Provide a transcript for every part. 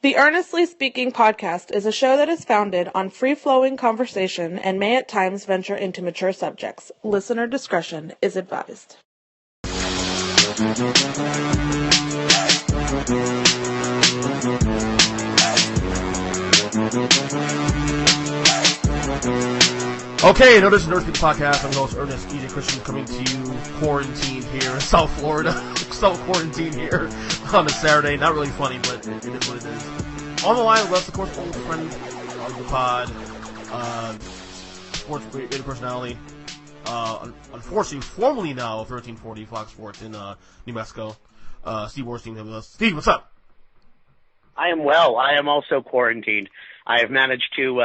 The Earnestly Speaking podcast is a show that is founded on free-flowing conversation and may at times venture into mature subjects. Listener discretion is advised. Okay, another Earnestly podcast. I'm your host, Earnest, EJ Christian, coming to you quarantined here in South Florida. Self-quarantined here on a Saturday. Not really funny, but it is what it is. On the line with us, of course, old friend of the pod, sports radio personality, unfortunately, formerly now 1340 Fox Sports in New Mexico, Steve Bortstein with us. Steve, what's up? I am well. I am also quarantined. I have managed to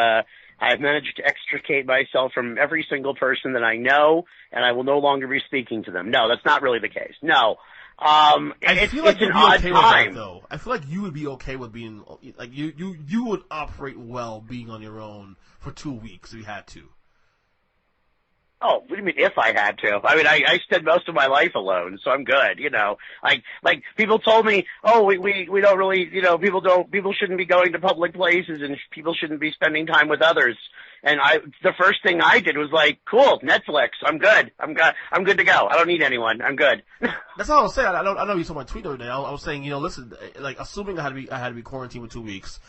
extricate myself from every single person that I know, and I will no longer be speaking to them. No, that's not really the case. No. I feel like it's an odd time. Though. I feel like you would be okay with being, like, you would operate well being on your own for 2 weeks if you had to. Oh, what do you mean if I had to? I mean, I spend most of my life alone, so I'm good, you know. Like people told me, oh, we don't really, you know, people shouldn't be going to public places and people shouldn't be spending time with others. And the first thing I did was like, cool, Netflix, I'm good. I'm good to go. I don't need anyone. I'm good. That's all I was saying. I know you saw my tweet the other day. I was saying, you know, listen, like, assuming I had to be quarantined for 2 weeks,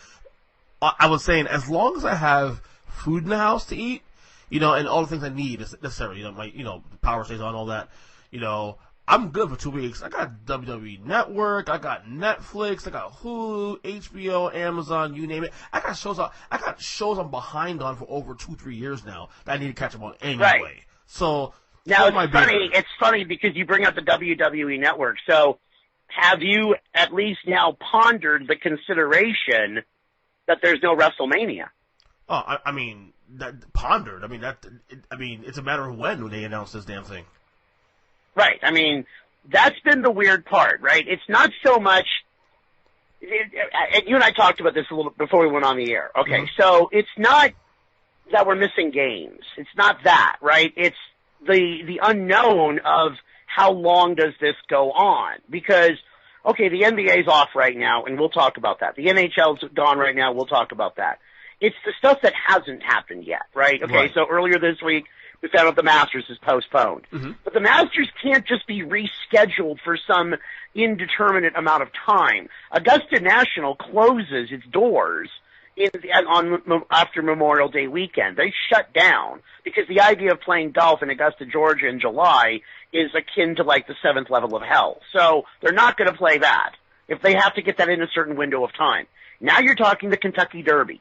I was saying, as long as I have food in the house to eat, you know, and all the things I need necessarily, you know, the power stays on, all that, you know, I'm good for 2 weeks. I got WWE Network, I got Netflix, I got Hulu, HBO, Amazon, you name it. I got shows I'm behind on for over 2-3 years now that I need to catch up on anyway. Right. So now it's funny because you bring up the WWE Network. So have you at least now pondered the consideration that there's no WrestleMania? Oh, I mean, pondered. I mean, it's a matter of when they announce this damn thing. Right. I mean, that's been the weird part, right? It's not so much. You and I talked about this a little before we went on the air. Okay, mm-hmm. So it's not that we're missing games. It's not that, right? It's the unknown of how long does this go on? Because, okay, the NBA's off right now, and we'll talk about that. The NHL's gone right now. We'll talk about that. It's the stuff that hasn't happened yet, right? Okay, right. So earlier this week, we found out the Masters is postponed. Mm-hmm. But the Masters can't just be rescheduled for some indeterminate amount of time. Augusta National closes its doors after Memorial Day weekend. They shut down because the idea of playing golf in Augusta, Georgia in July is akin to like the seventh level of hell. So they're not going to play that if they have to get that in a certain window of time. Now you're talking the Kentucky Derby.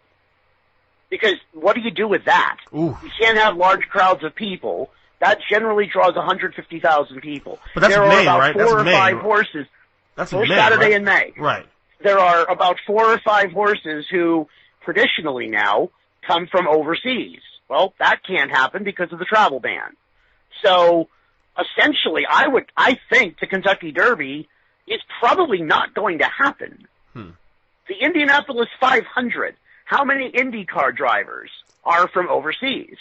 Because what do you do with that? Ooh. You can't have large crowds of people. That generally draws 150,000 people. But that's there May, are about right? 4 That's or May. 5 horses. That's First May, Saturday right? in May. Right. There are about 4 or 5 horses who traditionally now come from overseas. Well, that can't happen because of the travel ban. So essentially, I think the Kentucky Derby is probably not going to happen. The Indianapolis 500. How many IndyCar drivers are from overseas?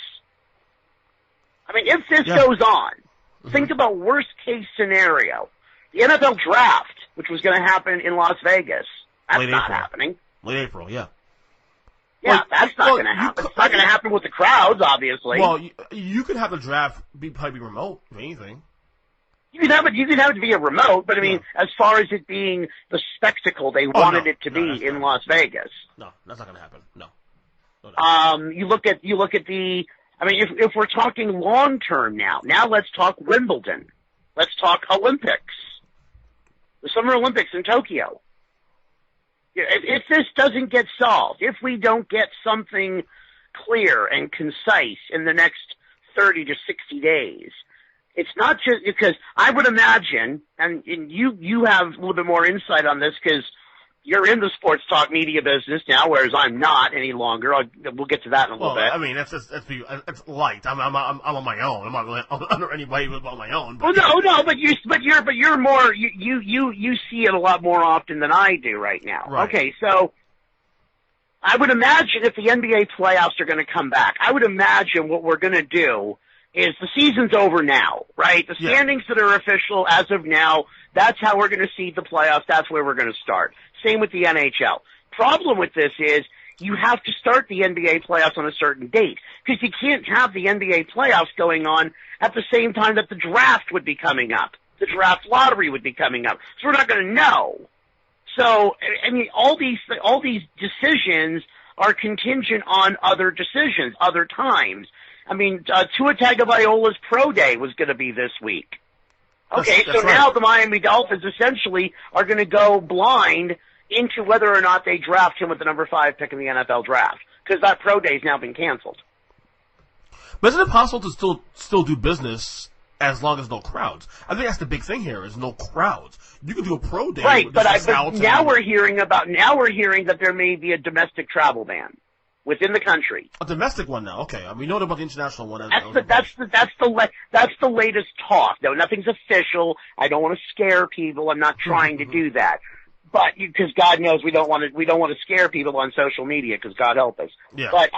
I mean, if this goes on, think about worst case scenario. The NFL draft, which was going to happen in Las Vegas, that's not happening. Late April, yeah. Yeah, that's not going to happen. It's not going to happen with the crowds, obviously. Well, you could have the draft probably be remote, if anything. You can have it to be a remote, but I mean, as far as it being the spectacle they wanted it to be in Las Vegas. No, that's not going to happen. No. You look at the. I mean, if we're talking long term now let's talk Wimbledon. Let's talk Olympics, the Summer Olympics in Tokyo. If this doesn't get solved, if we don't get something clear and concise in the next 30 to 60 days. It's not just because I would imagine, and you have a little bit more insight on this because you're in the sports talk media business now, whereas I'm not any longer. We'll get to that in a little bit. I mean, that's light. I'm on my own. I'm not really under anybody but on my own. But but you're more you see it a lot more often than I do right now. Right. Okay, so I would imagine if the NBA playoffs are going to come back, I would imagine what we're going to do is the season's over now, right? The standings that are official as of now, that's how we're going to see the playoffs. That's where we're going to start. Same with the NHL. problem with this is you have to start the NBA playoffs on a certain date because you can't have the NBA playoffs going on at the same time that the draft would be coming up. The draft lottery would be coming up. So we're not going to know. So, I mean, all these decisions are contingent on other decisions, other times. I mean, Tua Tagovailoa's pro day was going to be this week. Okay, that's so right. Now the Miami Dolphins essentially are going to go blind into whether or not they draft him with the number 5 pick in the NFL draft because that pro day has now been canceled. But isn't it possible to still do business as long as no crowds? I think that's the big thing here is no crowds. You can do a pro day, right? But now we're hearing that there may be a domestic travel ban within the country. A domestic one now, okay. I mean, we know about the international one. That's the latest talk. No, nothing's official. I don't want to scare people. I'm not trying to do that. But because God knows we don't want to scare people on social media because God help us. Yeah. But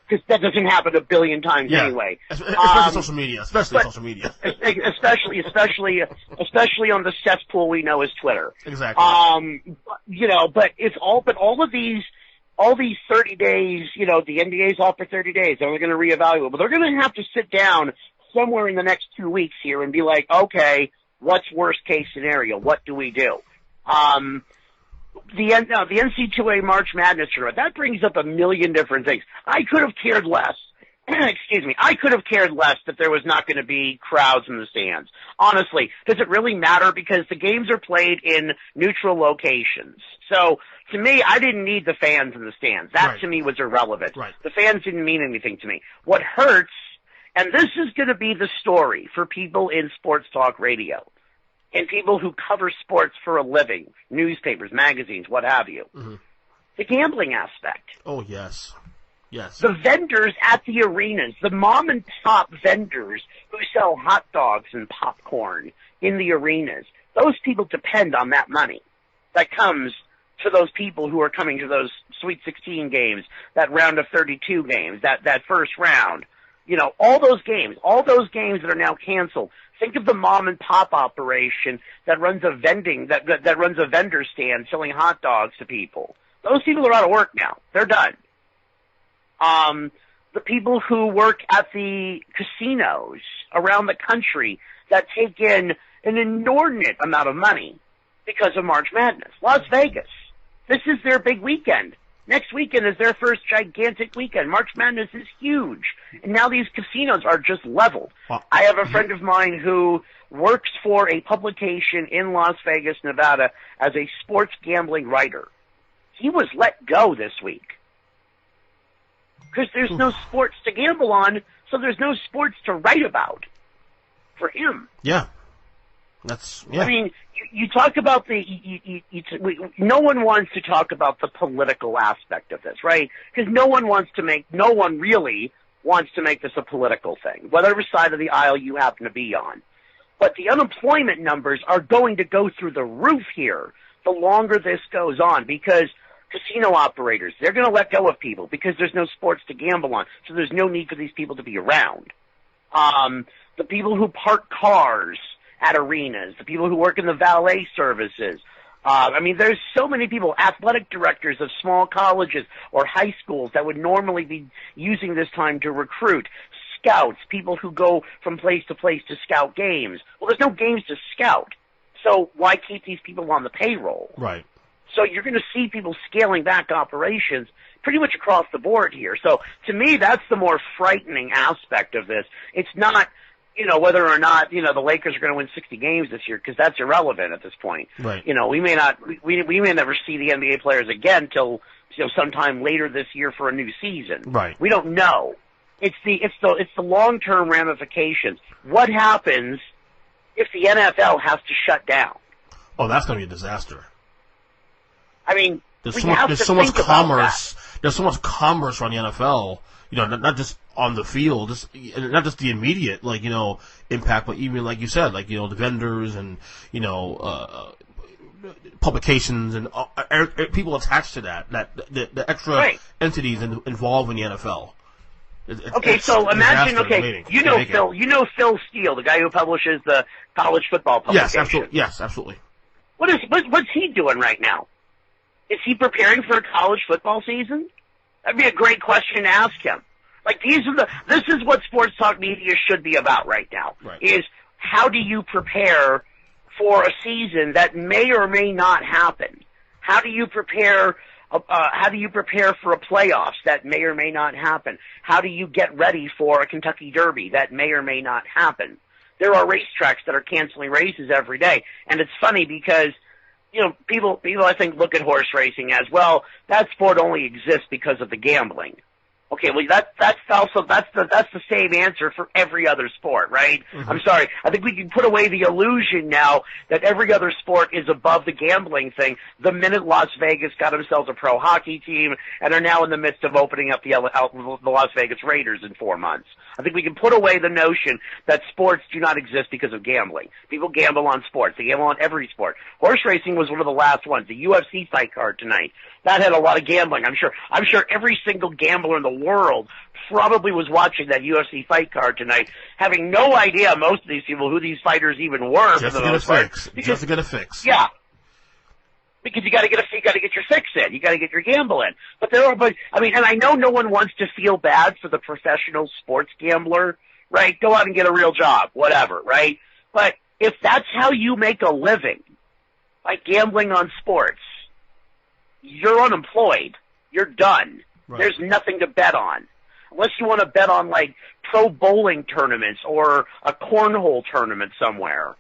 because that doesn't happen a billion times anyway. Especially social media. Especially on the cesspool we know as Twitter. Exactly. But it's all of these 30 days. The NBA's off for 30 days. They're going to reevaluate, but they're going to have to sit down somewhere in the next 2 weeks here and be like, okay, what's worst case scenario? What do we do? The NCAA March Madness tournament, that brings up a million different things. I could have cared less. Excuse me. I could have cared less that there was not going to be crowds in the stands. Honestly, does it really matter? Because the games are played in neutral locations. So, to me, I didn't need the fans in the stands. That, to me, was irrelevant. Right. The fans didn't mean anything to me. What hurts, and this is going to be the story for people in sports talk radio, and people who cover sports for a living, newspapers, magazines, what have you. Mm-hmm. The gambling aspect. Oh, yes. Yes. The vendors at the arenas, the mom and pop vendors who sell hot dogs and popcorn in the arenas, those people depend on that money that comes to those people who are coming to those Sweet 16 games, that round of 32 games, that first round. All those games that are now canceled. Think of the mom and pop operation that runs a vendor stand selling hot dogs to people. Those people are out of work now. They're done. The people who work at the casinos around the country that take in an inordinate amount of money because of March Madness. Las Vegas. This is their big weekend. Next weekend is their first gigantic weekend. March Madness is huge. And now these casinos are just leveled. I have a friend of mine who works for a publication in Las Vegas, Nevada, as a sports gambling writer. He was let go this week. Because there's no sports to gamble on, so there's no sports to write about for him. Yeah. I mean, you talk about no one wants to talk about the political aspect of this, right? Because no one really wants to make this a political thing, whatever side of the aisle you happen to be on. But the unemployment numbers are going to go through the roof here the longer this goes on because casino operators, they're going to let go of people because there's no sports to gamble on, so there's no need for these people to be around. The people who park cars at arenas, the people who work in the valet services. There's so many people, athletic directors of small colleges or high schools that would normally be using this time to recruit, scouts, people who go from place to place to scout games. Well, there's no games to scout, so why keep these people on the payroll? Right. So you're going to see people scaling back operations pretty much across the board here. So to me, that's the more frightening aspect of this. It's not whether or not, the Lakers are going to win 60 games this year, because that's irrelevant at this point. Right. We may never see the NBA players again till, sometime later this year for a new season. Right. We don't know. It's the long-term ramifications. What happens if the NFL has to shut down? Oh, that's going to be a disaster. I mean, there's so much commerce. There's so much commerce around the NFL. Not just on the field, not just the immediate, impact, but even, like you said, the vendors and, publications and people attached to that the extra entities involved in the NFL. So imagine, Phil Steele, the guy who publishes the college football publication. Yes, absolutely. What's he doing right now? Is he preparing for a college football season? That'd be a great question to ask him. Like, this is what sports talk media should be about right now, is how do you prepare for a season that may or may not happen? How do you prepare for a playoffs that may or may not happen? How do you get ready for a Kentucky Derby that may or may not happen? There are racetracks that are canceling races every day, and it's funny because, you know, people I think look at horse racing as, well, that sport only exists because of the gambling. Okay, well that's the same answer for every other sport, right? Mm-hmm. I'm sorry. I think we can put away the illusion now that every other sport is above the gambling thing the minute Las Vegas got themselves a pro hockey team and are now in the midst of opening up the Las Vegas Raiders in 4 months. I think we can put away the notion that sports do not exist because of gambling. People gamble on sports. They gamble on every sport. Horse racing was one of the last ones. The UFC fight card tonight, that had a lot of gambling. I'm sure every single gambler in the world probably was watching that UFC fight card tonight, having no idea, most of these people, who these fighters even were. Just to get a fix. Just to get a fix. Yeah. Because you got to get your fix in. You got to get your gamble in. But and I know no one wants to feel bad for the professional sports gambler, right? Go out and get a real job, whatever, right? But if that's how you make a living, like gambling on sports, you're unemployed. You're done. Right. There's nothing to bet on. Unless you want to bet on, like, pro bowling tournaments or a cornhole tournament somewhere.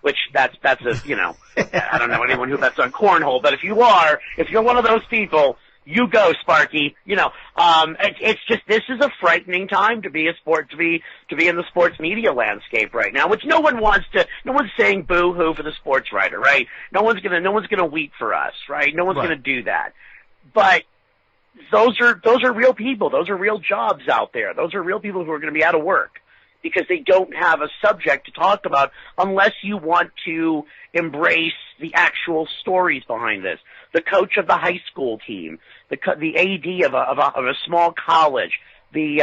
Which that's a, you know, I don't know anyone who bets on cornhole, but if you're one of those people, you go, Sparky. You know, it's just, this is a frightening time to be in the sports media landscape right now, which no one's saying boo-hoo for the sports writer, right? No one's gonna weep for us, right? No one's gonna do that. But those are real people. Those are real jobs out there. Those are real people who are gonna be out of work because they don't have a subject to talk about unless you want to embrace the actual stories behind this. The coach of the high school team, the AD of a small college, the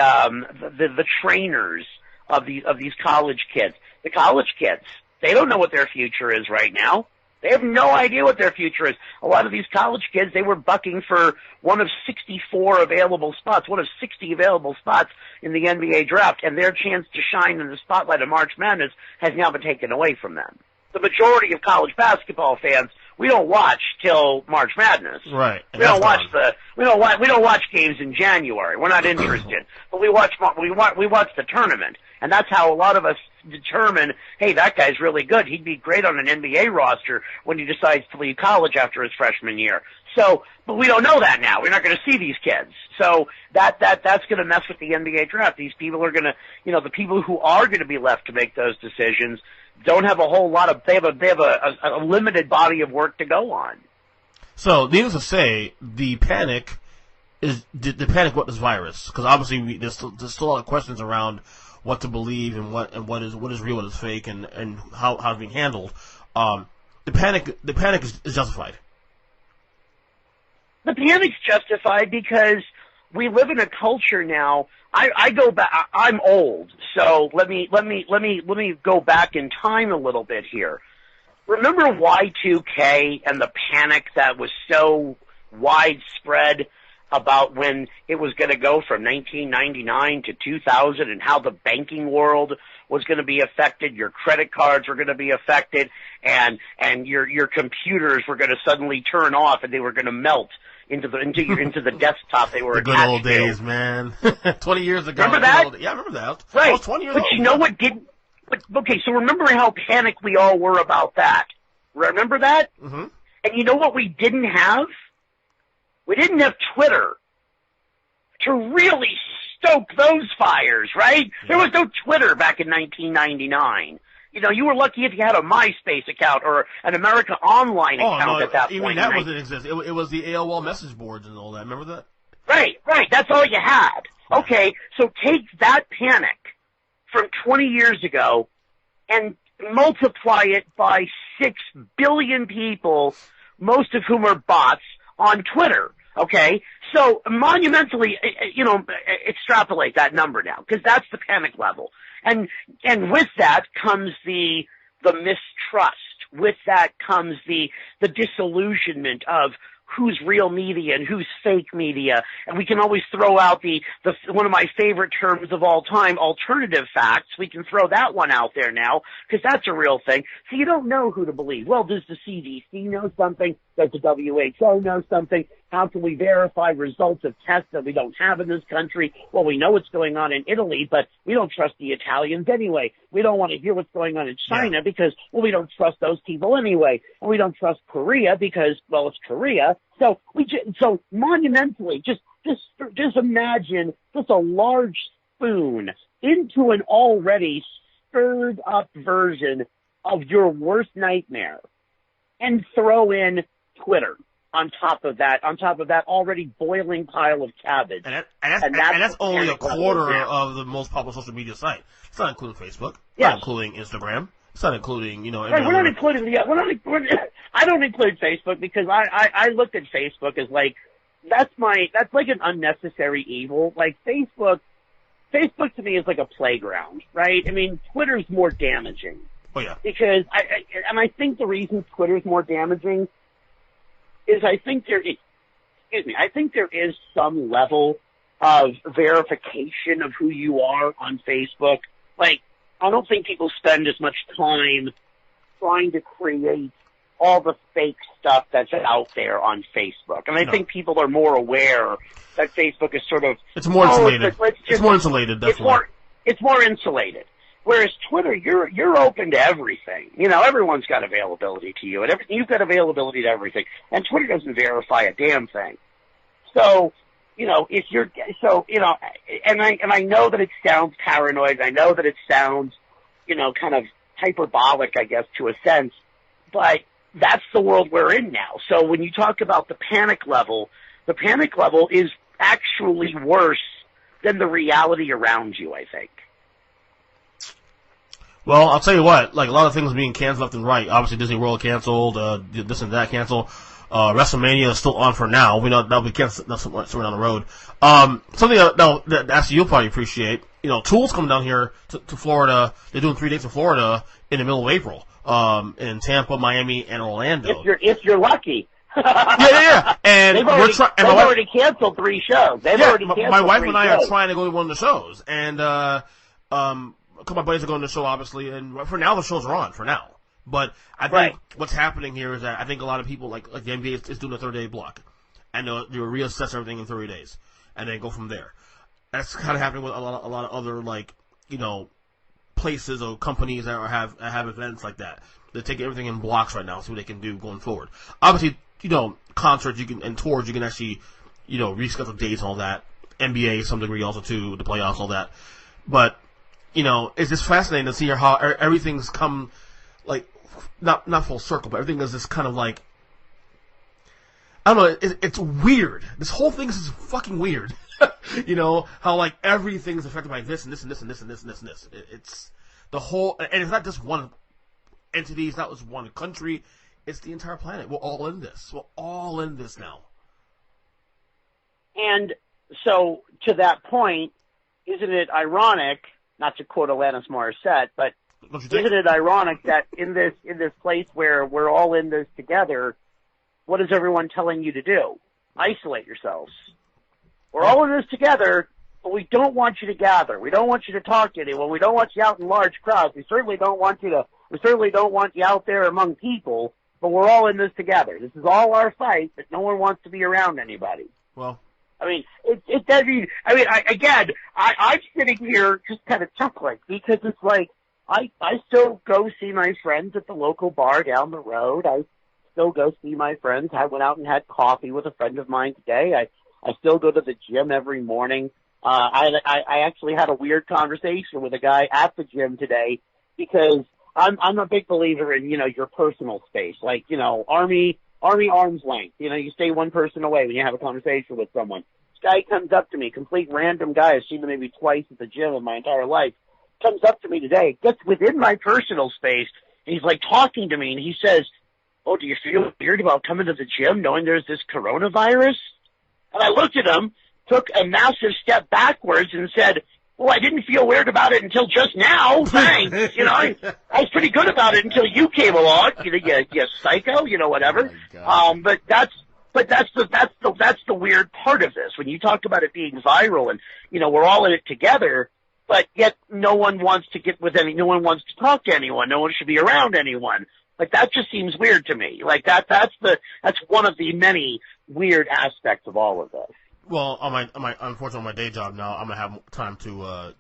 trainers of these college kids. The college kids, they don't know what their future is right now. They have no idea what their future is. A lot of these college kids, they were bucking for one of 64 available spots, one of 60 available spots in the NBA draft, and their chance to shine in the spotlight of March Madness has now been taken away from them. The majority of college basketball fans, we don't watch till March Madness. Right. We don't watch games in January. We're not interested. But we watch the tournament. And that's how a lot of us determine, hey, that guy's really good. He'd be great on an NBA roster when he decides to leave college after his freshman year. So, but we don't know that now. We're not going to see these kids. So that's going to mess with the NBA draft. These people are going to, you know, the people who are going to be left to make those decisions don't have a whole lot of, they have a limited body of work to go on. So, needless to say, the panic what is virus? Because obviously there's still a lot of questions around what to believe and what is real, what is fake, and how it's being handled. The panic is justified. The panic's justified because we live in a culture now. I go back. I'm old, so let me go back in time a little bit here. Remember Y2K and the panic that was so widespread about when it was going to go from 1999 to 2000 and how the banking world was going to be affected, your credit cards were going to be affected, and your computers were going to suddenly turn off and they were going to melt into the desktop they were attached to. The good old days, man. 20 years ago. Remember that? Yeah, I remember that. Right. I was 20 years old. But you know what didn't? Okay, so remember how panicked we all were about that. Remember that? Mm-hmm. And you know what we didn't have? We didn't have Twitter to really stoke those fires, right? Yeah. There was no Twitter back in 1999. You know, you were lucky if you had a MySpace account or an America Online account at that point. Even that wasn't exist. It was the AOL message boards and all that. Remember that? Right. That's all you had. Okay, so take that panic from 20 years ago and multiply it by 6 billion people, most of whom are bots, on Twitter. Okay, so monumentally, you know, extrapolate that number now, because that's the panic level, and with that comes the mistrust. With that comes the disillusionment of who's real media and who's fake media. And we can always throw out the one of my favorite terms of all time, alternative facts. We can throw that one out there now because that's a real thing. So you don't know who to believe. Well, does the CDC know something? Does the WHO know something? How can we verify results of tests that we don't have in this country? Well, we know what's going on in Italy, but we don't trust the Italians anyway. We don't want to hear what's going on in China because, well, we don't trust those people anyway. And we don't trust Korea because, well, it's Korea. So so monumentally, just imagine just a large spoon into an already stirred up version of your worst nightmare and throw in Twitter on top of that already boiling pile of cabbage. And that's only a quarter of the most popular social media site. It's not including Facebook. It's not including Instagram. It's not including, Right, we're not including, I don't include Facebook because I look at Facebook as like, that's like an unnecessary evil. Like Facebook to me is like a playground, right? I mean, Twitter's more damaging. Oh yeah. Because I think the reason Twitter's more damaging is I think there is some level of verification of who you are on Facebook. Like, I don't think people spend as much time trying to create all the fake stuff that's out there on Facebook. And I think people are more aware that Facebook is sort of... It's more insulated. It's more insulated, definitely. It's more insulated. Whereas Twitter, you're open to everything. Everyone's got availability to you, and you've got availability to everything. And Twitter doesn't verify a damn thing. So, and I know that it sounds paranoid. I know that it sounds, kind of hyperbolic, I guess, to a sense. But that's the world we're in now. So when you talk about the panic level is actually worse than the reality around you, I think. Well, I'll tell you what, like a lot of things being canceled left and right. Obviously, Disney World canceled, this and that canceled. WrestleMania is still on for now. We know that'll be canceled somewhere down the road. Something that actually you'll probably appreciate. Tool's coming down here to Florida. They're doing 3 dates in Florida in the middle of April. In Tampa, Miami, and Orlando. If you're lucky. Yeah. And they've already canceled 3 shows. My wife and I are trying to go to one of the shows, and a couple of my buddies are going to the show, obviously, and for now the shows are on, for now. But I think what's happening here is that I think a lot of people, like the NBA is doing a 30-day block, and they'll reassess everything in 30 days, and then go from there. That's kind of happening with a lot of other, places or companies that have events like that. They take everything in blocks right now, see what they can do going forward. Obviously, concerts and tours, you can actually, reschedule dates and all that. NBA, to some degree, also too, the playoffs, all that. But it's just fascinating to see how everything's come, not full circle, but everything is just kind of like, I don't know, it's weird. This whole thing is fucking weird. How everything's affected by this and this and this and this and this and this and this. It's the whole, and it's not just one entity, it's not just one country, it's the entire planet. We're all in this. We're all in this now. And so, to that point, isn't it ironic, not to quote Alanis Morissette, but isn't it ironic that in this place where we're all in this together, what is everyone telling you to do? Isolate yourselves. We're all in this together, but we don't want you to gather. We don't want you to talk to anyone. We don't want you out in large crowds. We certainly don't want you out there among people, but we're all in this together. This is all our fight, but no one wants to be around anybody. Well, I mean, it doesn't. I mean, I'm sitting here just kind of chuckling because it's like I still go see my friends at the local bar down the road. I still go see my friends. I went out and had coffee with a friend of mine today. I still go to the gym every morning. I actually had a weird conversation with a guy at the gym today because I'm a big believer in your personal space, like Army arm's length. You stay one person away when you have a conversation with someone. This guy comes up to me, complete random guy. I've seen him maybe twice at the gym in my entire life. Comes up to me today, gets within my personal space, and he's talking to me, and he says, "Oh, do you feel weird about coming to the gym knowing there's this coronavirus?" And I looked at him, took a massive step backwards, and said, "Well, I didn't feel weird about it until just now. Thanks. I was pretty good about it until you came along. You psycho. Whatever. Oh but that's But that's the weird part of this. When you talk about it being viral and, we're all in it together, but yet no one wants to no one wants to talk to anyone. No one should be around anyone. Like, that just seems weird to me. Like, that's one of the many weird aspects of all of this. Well, unfortunately, on my day job now, I'm gonna have time to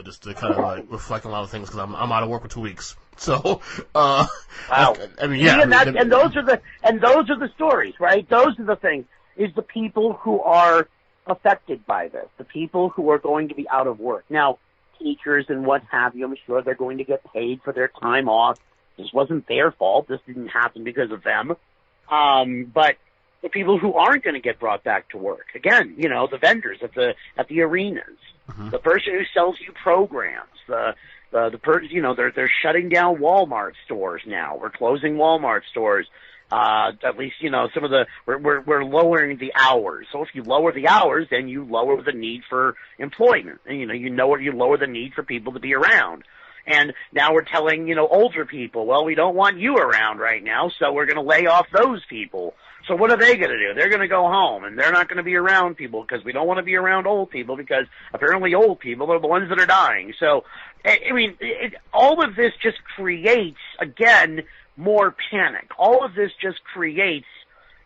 just to kind of like reflect on a lot of things because I'm out of work for 2 weeks. So, wow. I mean, yeah. And those are the stories, right? Those are the things. Is the people who are affected by this, the people who are going to be out of work. Now, teachers and what have you, I'm sure they're going to get paid for their time off. This wasn't their fault. This didn't happen because of them. But the people who aren't going to get brought back to work, again, the vendors at the arenas, the person who sells you programs, the person, they're shutting down Walmart stores now. We're closing Walmart stores. At least, some of we're lowering the hours. So if you lower the hours, then you lower the need for employment. And, you lower the need for people to be around. And now we're telling, older people, well, we don't want you around right now, so we're going to lay off those people. So what are they going to do? They're going to go home, and they're not going to be around people because we don't want to be around old people because apparently old people are the ones that are dying. So, I mean, all of this just creates, again, more panic. All of this just creates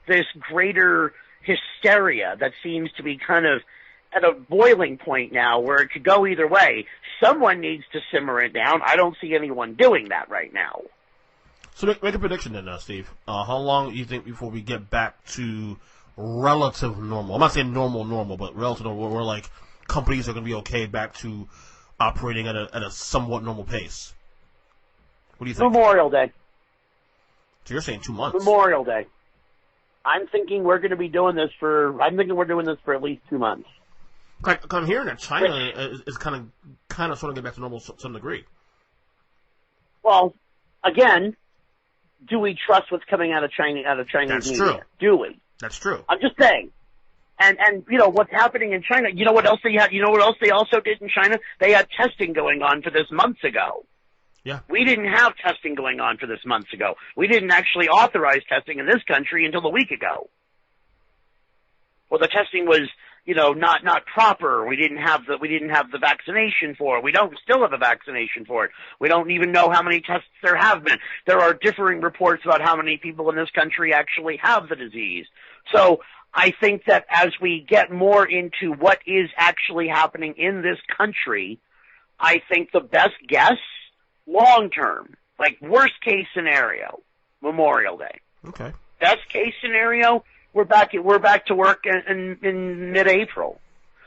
this greater hysteria that seems to be kind of at a boiling point now where it could go either way. Someone needs to simmer it down. I don't see anyone doing that right now. So make a prediction then, Steve. How long do you think before we get back to relative normal? I'm not saying normal, but relative normal, where like companies are going to be okay back to operating at a somewhat normal pace? What do you think? Memorial Day. So you're saying 2 months? Memorial Day. I'm thinking we're doing this for at least 2 months. I'm hearing that China is kind of sort of getting back to normal to some degree. Well, again, do we trust what's coming out of China? Chinese media? True. Do we? That's true. I'm just saying. And what's happening in China? You know what else they had? You know what else they also did in China? They had testing going on for this months ago. Yeah. We didn't have testing going on for this months ago. We didn't actually authorize testing in this country until a week ago. Well, the testing was, not proper. We didn't have the vaccination for it. We don't still have a vaccination for it. We don't even know how many tests there have been. There are differing reports about how many people in this country actually have the disease. So I think that as we get more into what is actually happening in this country, I think the best guess, long term, like worst case scenario, Memorial Day. Okay. Best case scenario, we're back to work in mid-April.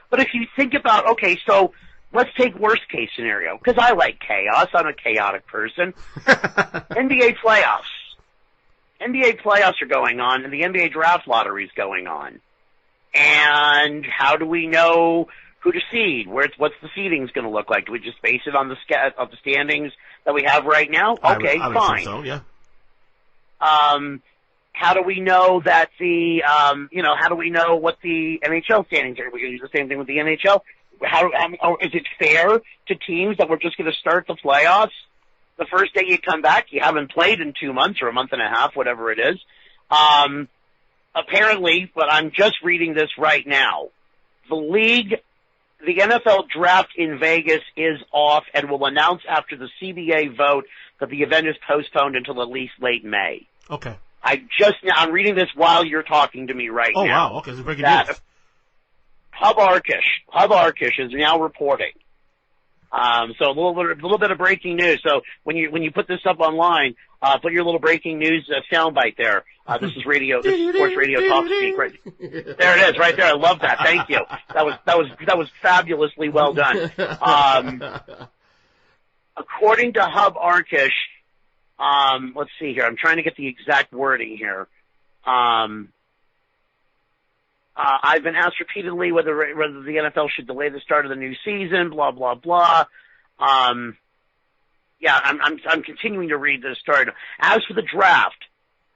But if you think about, okay, so let's take worst case scenario, because I like chaos. I'm a chaotic person. NBA playoffs. NBA playoffs are going on, and the NBA draft lottery is going on. And how do we know who to seed? What's the seedings going to look like? Do we just base it on the standings that we have right now? Okay, I would fine. think so, yeah. How do we know that how do we know what the NHL standings are? We're going to do the same thing with the NHL. Is it fair to teams that we're just going to start the playoffs the first day you come back? You haven't played in 2 months or a month and a half, whatever it is. Apparently, but I'm just reading this right now, the NFL draft in Vegas is off and will announce after the CBA vote that the event is postponed until at least late May. Okay. I'm reading this while you're talking to me right now. Oh, wow. Okay, so breaking news. Hub Arkish is now reporting. So a little bit of breaking news. So when you put this up online, put your little breaking news soundbite there. This is sports radio talk speak right there. It is right there. I love that. Thank you. That was fabulously well done. According to Hub Arkish, let's see here. I'm trying to get the exact wording here. I've been asked repeatedly whether the NFL should delay the start of the new season, blah, blah, blah. I'm continuing to read this story. As for the draft,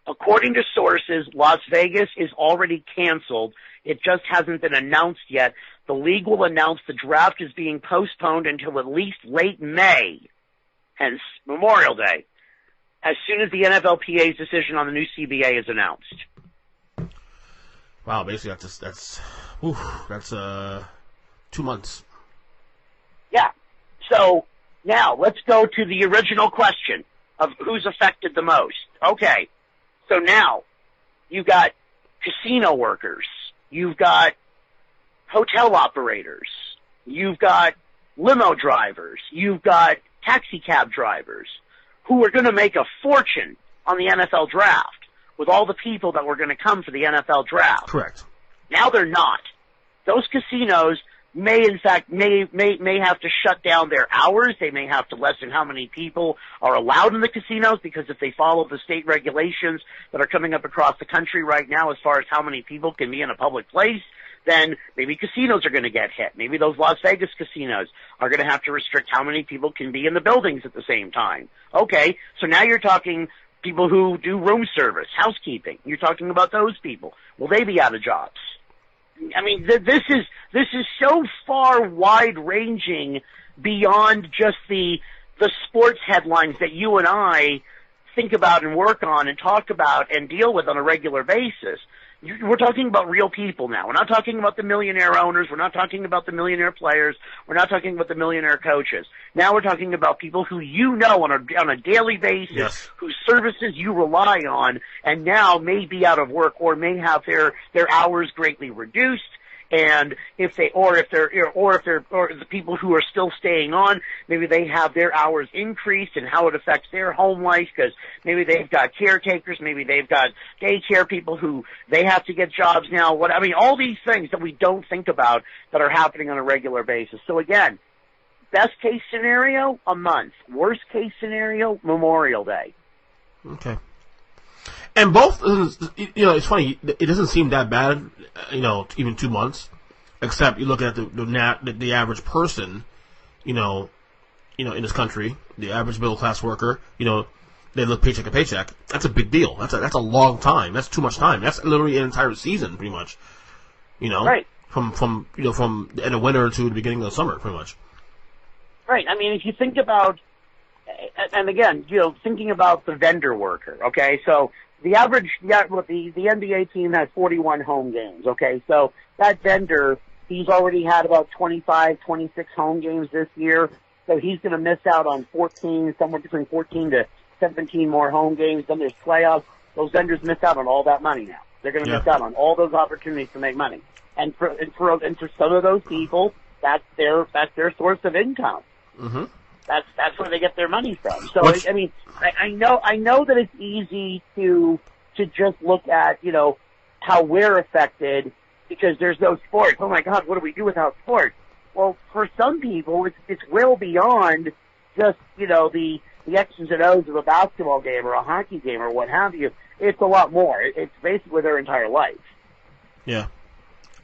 according to sources, Las Vegas is already canceled. It just hasn't been announced yet. The league will announce the draft is being postponed until at least late May, hence Memorial Day, as soon as the NFLPA's decision on the new CBA is announced. Wow, basically that's 2 months. Yeah. So now let's go to the original question of who's affected the most. Okay. So now you've got casino workers, you've got hotel operators, you've got limo drivers, you've got taxi cab drivers who are going to make a fortune on the NFL draft with all the people that were going to come for the NFL draft. Correct. Now they're not. Those casinos may in fact may have to shut down their hours. They may have to lessen how many people are allowed in the casinos, because if they follow the state regulations that are coming up across the country right now as far as how many people can be in a public place, then maybe casinos are going to get hit. Maybe those Las Vegas casinos are going to have to restrict how many people can be in the buildings at the same time. Okay, so now you're talking people who do room service, housekeeping. You're talking about those people. Will they be out of jobs? I mean, this is so far wide-ranging beyond just the sports headlines that you and I think about and work on and talk about and deal with on a regular basis. We're talking about real people now. We're not talking about the millionaire owners. We're not talking about the millionaire players. We're not talking about the millionaire coaches. Now we're talking about people who you know on a daily basis, yes, whose services you rely on, and now may be out of work or may have their hours greatly reduced. And if the people who are still staying on, maybe they have their hours increased and how it affects their home life, because maybe they've got caretakers, maybe they've got daycare people who they have to get jobs now. All these things that we don't think about that are happening on a regular basis. So again, best case scenario, a month. Worst case scenario, Memorial Day. Okay. And both, it's funny, it doesn't seem that bad, even 2 months, except you look at the average person, in this country, the average middle class worker, they look paycheck to paycheck. That's a big deal. That's a long time. That's too much time. That's literally an entire season, pretty much. Right. From the end of winter to the beginning of the summer, pretty much. Right. I mean, if you think about, and again, thinking about the vendor worker, okay, so the average, the NBA team has 41 home games, okay? So that vendor, he's already had about 25, 26 home games this year, so he's going to miss out on 14, somewhere between 14 to 17 more home games. Then there's playoffs. Those vendors miss out on all that money now. They're going to miss out on all those opportunities to make money. And for some of those people, that's their source of income. Mm-hmm. That's where they get their money from. So I know that it's easy to just look at how we're affected because there's no sports. Oh my God, what do we do without sports? Well, for some people, it's well beyond just the X's and O's of a basketball game or a hockey game or what have you. It's a lot more. It's basically their entire life. Yeah.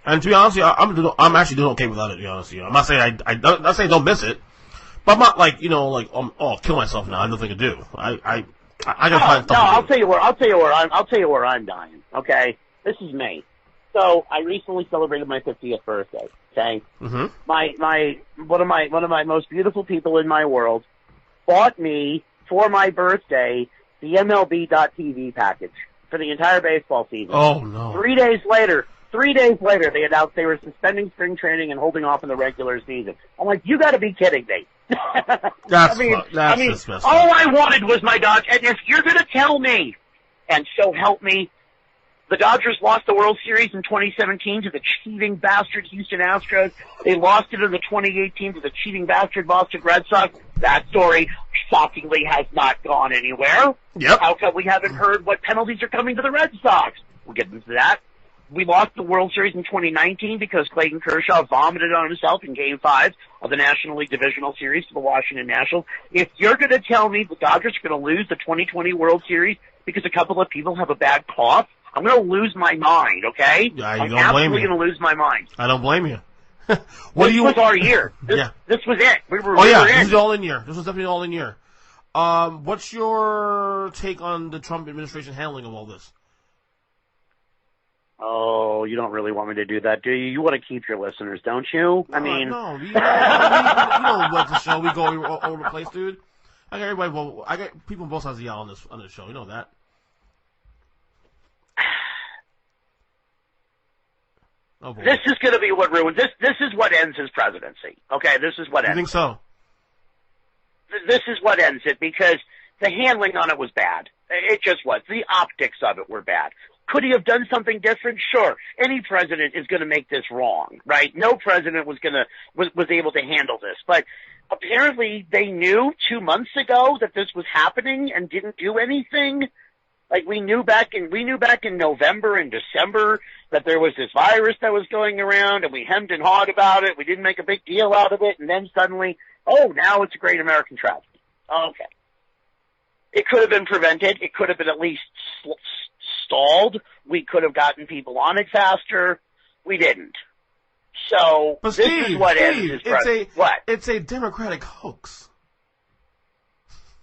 And to be honest, I'm actually doing okay without it. To be honest, I'm not saying I'm not saying don't miss it. But I'm not I'll kill myself now. I have nothing to do. I gotta find stuff. No, I'll tell you where I'm dying. Okay, this is me. So I recently celebrated my 50th birthday. Okay, mm-hmm. One of my most beautiful people in my world bought me for my birthday the MLB.TV package for the entire baseball season. Oh no! 3 days later, they announced they were suspending spring training and holding off in the regular season. I'm like, you got to be kidding me. That's all I wanted was my Dodgers. And if you're going to tell me, and so help me, the Dodgers lost the World Series in 2017 to the cheating bastard Houston Astros. They lost it in the 2018 to the cheating bastard Boston Red Sox. That story, shockingly, has not gone anywhere. Yep. How come we haven't heard what penalties are coming to the Red Sox? We'll get into that. We lost the World Series in 2019 because Clayton Kershaw vomited on himself in Game 5 of the National League Divisional Series to the Washington Nationals. If you're going to tell me the Dodgers are going to lose the 2020 World Series because a couple of people have a bad cough, I'm going to lose my mind, okay? I'm absolutely going to lose my mind. I don't blame you. This was our year. This was it. We were this is all in year. This was definitely all in year. What's your take on the Trump administration handling of all this? Oh, you don't really want me to do that, do you? You want to keep your listeners, don't you? I mean... No, we let the show. We go all over the place, dude. I got people on both sides of the aisle on this show. You know that. Oh, boy. This is going to be what ruins this. This is what ends his presidency. Okay, this is what ends. You think so? This is what ends it, because the handling on it was bad. It just was. The optics of it were bad. Could he have done something different? Sure. Any president is going to make this wrong, right? No president was able to handle this. But apparently they knew 2 months ago that this was happening and didn't do anything. Like we knew back in November and December that there was this virus that was going around, and we hemmed and hawed about it. We didn't make a big deal out of it, and then suddenly, oh, now it's a great American tragedy. Okay. It could have been prevented. It could have been at least stalled. We could have gotten people on it faster. We didn't. So but this Steve, is what ends. It's a Democratic hoax.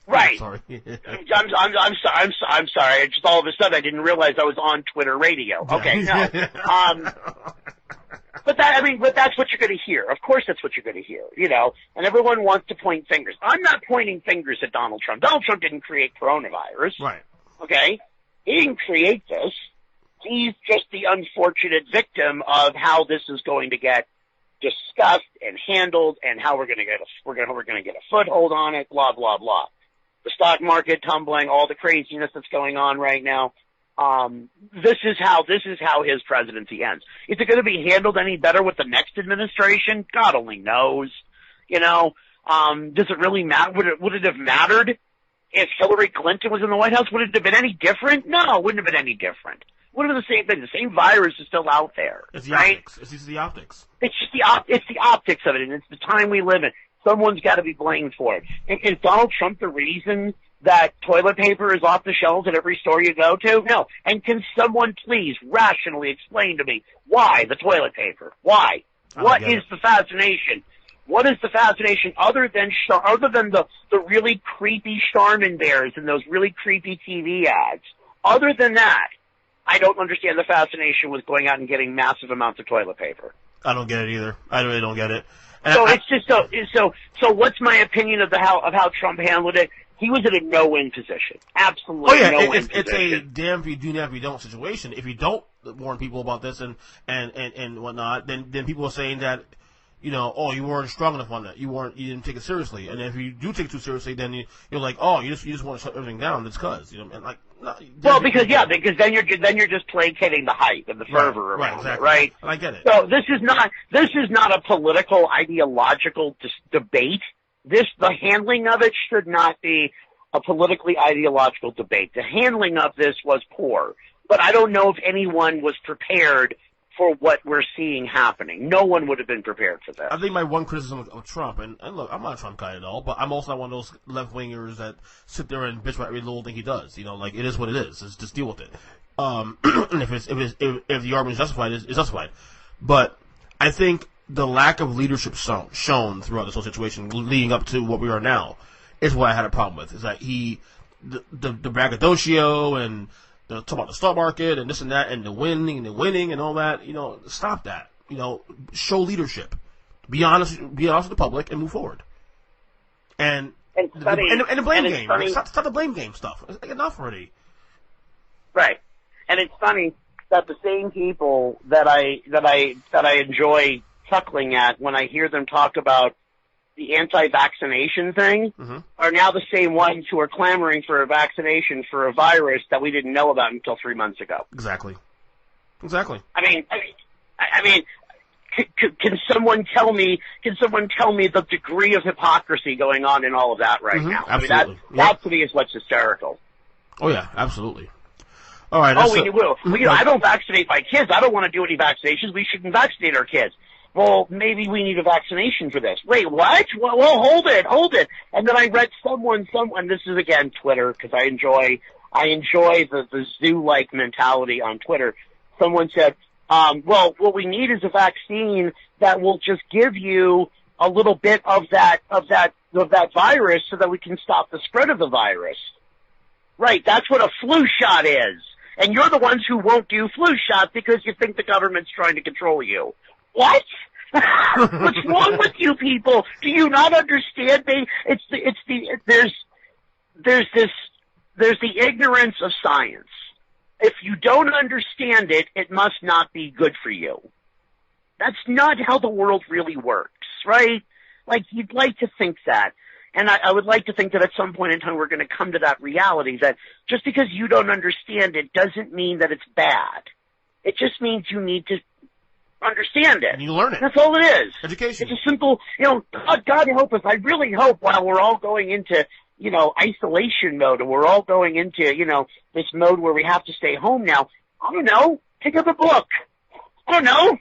Right. I'm sorry. I'm sorry. Just all of a sudden I didn't realize I was on Twitter radio. Okay, no. But that's what you're going to hear. Of course that's what you're going to hear, and everyone wants to point fingers. I'm not pointing fingers at Donald Trump. Donald Trump didn't create coronavirus. Right. Okay? He didn't create this. He's just the unfortunate victim of how this is going to get discussed and handled, and how we're going to get a foothold on it, blah, blah, blah. The stock market tumbling, all the craziness that's going on right now. This is how his presidency ends. Is it going to be handled any better with the next administration? God only knows. Does it really matter? Would it have mattered if Hillary Clinton was in the White House? Would it have been any different? No, it wouldn't have been any different. It would have been the same thing. The same virus is still out there. It's the right? optics. It's just the optics. It's just it's the optics of it, and it's the time we live in. Someone's got to be blamed for it. And is Donald Trump the reason that toilet paper is off the shelves at every store you go to? No. And can someone please rationally explain to me why the toilet paper? Why? What is the fascination? What is the fascination other than the really creepy Charmin bears and those really creepy TV ads? Other than that, I don't understand the fascination with going out and getting massive amounts of toilet paper. I don't get it either. I really don't get it. And it's just so. What's my opinion of how Trump handled it? He was in a no-win position. Absolutely no-win position. It's a damn if you do, damn if you don't situation. If you don't warn people about this and whatnot, then people are saying that, you weren't strong enough on that. You didn't take it seriously. And if you do take it too seriously, then you're like, oh, you just want to shut everything down. It's because, and like. No, because then you're just placating the hype and the fervor around exactly. it, right? And I get it. So this is not a political ideological debate. The handling of it should not be a politically ideological debate. The handling of this was poor, but I don't know if anyone was prepared for what we're seeing happening. No one would have been prepared for this. I think my one criticism of Trump, and look, I'm not a Trump guy at all, but I'm also not one of those left-wingers that sit there and bitch about every little thing he does. Like, it is what it is. Just deal with it. And if the argument is justified, it's justified. But I think the lack of leadership shown throughout this whole situation leading up to what we are now is what I had a problem with. Is that the braggadocio and talk about the stock market and this and that and the winning and all that. Stop that. Show leadership. Be honest with the public and move forward. And the blame game. Stop the blame game stuff. It's enough already. Right. And it's funny that the same people that I enjoy chuckling at when I hear them talk about the anti-vaccination thing are now the same ones who are clamoring for a vaccination for a virus that we didn't know about until 3 months ago. Exactly. I mean, can someone tell me the degree of hypocrisy going on in all of that right now? Absolutely. That to me is what's hysterical. Oh yeah, absolutely. All right. We will. I don't vaccinate my kids. I don't want to do any vaccinations. We shouldn't vaccinate our kids. Well, maybe we need a vaccination for this. Wait, what? Well, hold it. And then I read someone, this is again Twitter, because I enjoy the zoo-like mentality on Twitter. Someone said, well, what we need is a vaccine that will just give you a little bit of that virus so that we can stop the spread of the virus. Right, that's what a flu shot is. And you're the ones who won't do flu shots because you think the government's trying to control you. What? What's wrong with you people? Do you not understand me? There's the ignorance of science. If you don't understand it, it must not be good for you. That's not how the world really works, right? Like, you'd like to think that. And I would like to think that at some point in time we're going to come to that reality that just because you don't understand it doesn't mean that it's bad. It just means you need to understand it. And you learn it. That's all it is. Education. It's a simple, God help us. I really hope while we're all going into, isolation mode and we're all going into, this mode where we have to stay home now, I don't know, pick up a book. I don't know.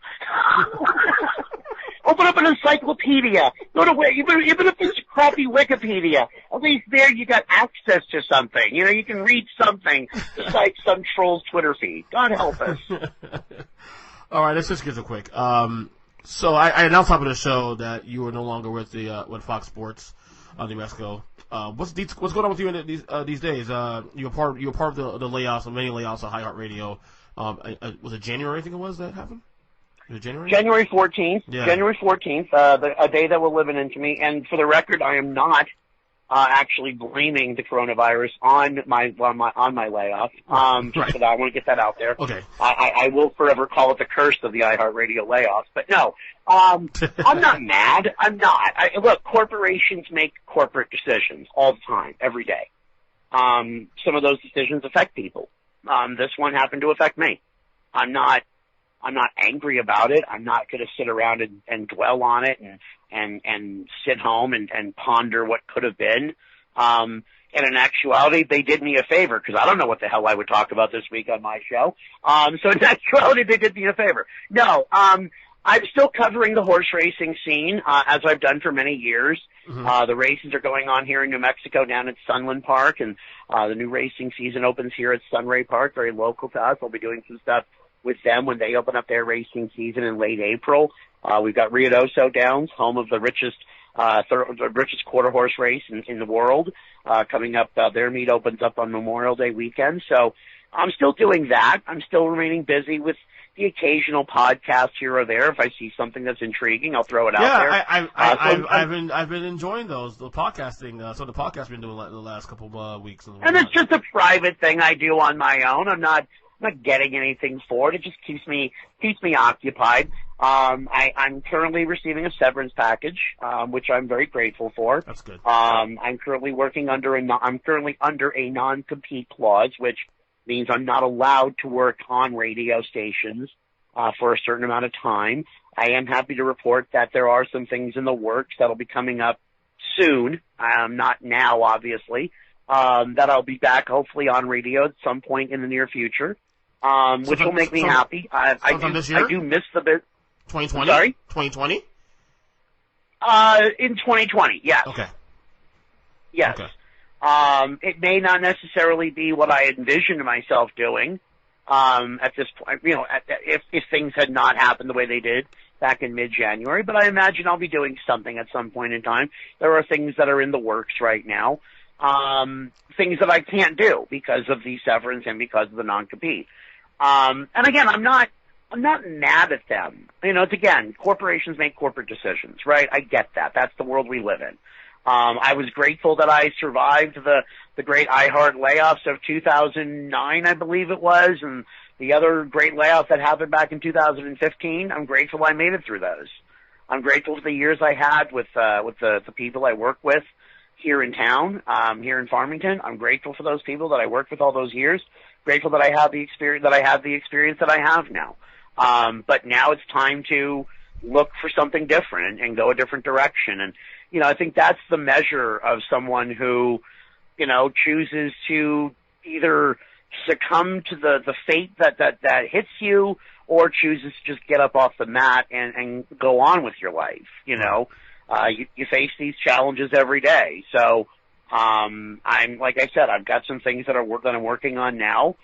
Open up an encyclopedia. Go to even if it's crappy Wikipedia. At least there you got access to something. You can read something besides some troll's Twitter feed. God help us. All right, let's just get it quick. So I announced top of the show that you are no longer with with Fox Sports New Mexico. What's going on with you in these days? You're part of the layoffs, many layoffs at iHeartRadio. Was it January? I think it was that happened. Was it January? January 14th. Yeah. January 14th. A day that will live into me. And for the record, I am not actually blaming the coronavirus on my layoff. Just so that I want to get that out there. Okay. I will forever call it the curse of the iHeartRadio layoffs. But no, I'm not mad. I'm not. Look, corporations make corporate decisions all the time, every day. Some of those decisions affect people. This one happened to affect me. I'm not angry about it. I'm not going to sit around and dwell on it and sit home and ponder what could have been. And in actuality, they did me a favor because I don't know what the hell I would talk about this week on my show. So in actuality, they did me a favor. No, I'm still covering the horse racing scene, as I've done for many years. Mm-hmm. The races are going on here in New Mexico down at Sunland Park, and the new racing season opens here at Sunray Park, very local to us. I'll be doing some stuff with them when they open up their racing season in late April. We've got Ruidoso Downs, home of the richest quarter horse race in the world, coming up. Their meet opens up on Memorial Day weekend. So I'm still doing that. I'm still remaining busy with the occasional podcast here or there. If I see something that's intriguing, I'll throw it out there. Yeah, I've been enjoying the podcasting. So the podcast I've been doing the last couple of weeks. And it's just a private thing I do on my own. I'm not getting anything for it. It just keeps me occupied. I'm currently receiving a severance package, which I'm very grateful for. That's good. I'm currently under a non-compete clause, which means I'm not allowed to work on radio stations for a certain amount of time. I am happy to report that there are some things in the works that'll be coming up soon. Not now, obviously. That I'll be back hopefully on radio at some point in the near future. Which will make me happy. I do miss the bit. 2020? Sorry? 2020? In 2020, yes. Okay. Yes. Okay. It may not necessarily be what I envisioned myself doing, at this point, if things had not happened the way they did back in mid-January, but I imagine I'll be doing something at some point in time. There are things that are in the works right now, things that I can't do because of the severance and because of the non-compete. And again, I'm not mad at them. It's again, corporations make corporate decisions, right? I get that. That's the world we live in. I was grateful that I survived the great iHeart layoffs of 2009, I believe it was, and the other great layoffs that happened back in 2015. I'm grateful I made it through those. I'm grateful for the years I had with the people I work with here in town, here in Farmington. I'm grateful for those people that I worked with all those years. Grateful that I have the experience that I have now. But now it's time to look for something different and go a different direction. And, I think that's the measure of someone who, chooses to either succumb to the fate that hits you or chooses to just get up off the mat and go on with your life. You face these challenges every day. So, I'm, like I said, I've got some things that I'm working on now.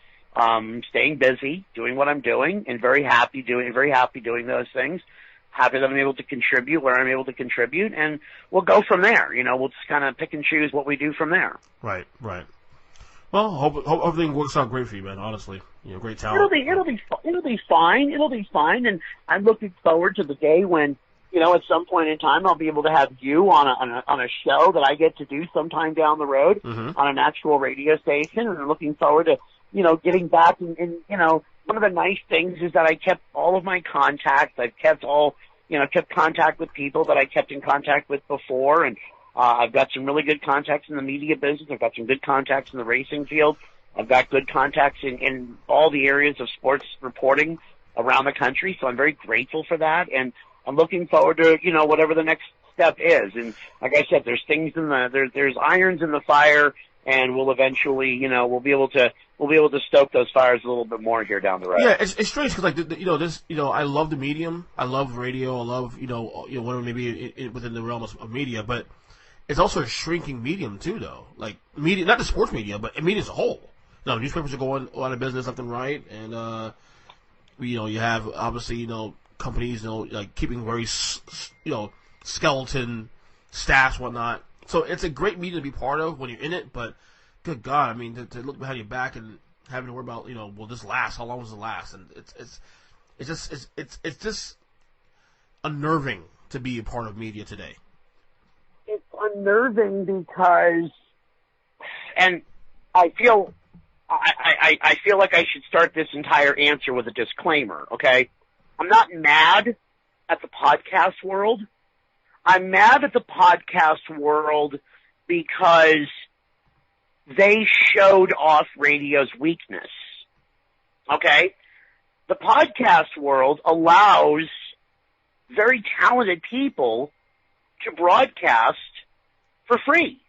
Staying busy, doing what I'm doing, and very happy doing those things. Happy that I'm able to contribute where I'm able to contribute, and we'll go from there. We'll just kind of pick and choose what we do from there. Right. Well, hope everything works out great for you, man. Honestly, great talent. It'll be fine. It'll be fine, and I'm looking forward to the day when, at some point in time, I'll be able to have you on a show that I get to do sometime down the road on an actual radio station, and I'm looking forward to, getting back and one of the nice things is that I kept all of my contacts. I've kept kept contact with people that I kept in contact with before, and I've got some really good contacts in the media business. I've got some good contacts in the racing field. I've got good contacts in all the areas of sports reporting around the country, so I'm very grateful for that, and I'm looking forward to, whatever the next step is. And like I said, there's things there's irons in the fire, and we'll eventually, we'll be able to stoke those fires a little bit more here down the road. Yeah, it's strange because I love the medium, I love radio, I love whatever maybe within the realm of media, but it's also a shrinking medium too, though. Like media, not the sports media, but media as a whole. No, newspapers are going out of business left and right, and you have obviously companies like keeping very skeleton staffs, whatnot. So it's a great media to be part of when you're in it, but good God, I mean to look behind your back and having to worry about will this last? How long does it last? And it's just unnerving to be a part of media today. It's unnerving because, and I feel like I should start this entire answer with a disclaimer, okay? I'm not mad at the podcast world. I'm mad at the podcast world because they showed off radio's weakness, okay? The podcast world allows very talented people to broadcast for free.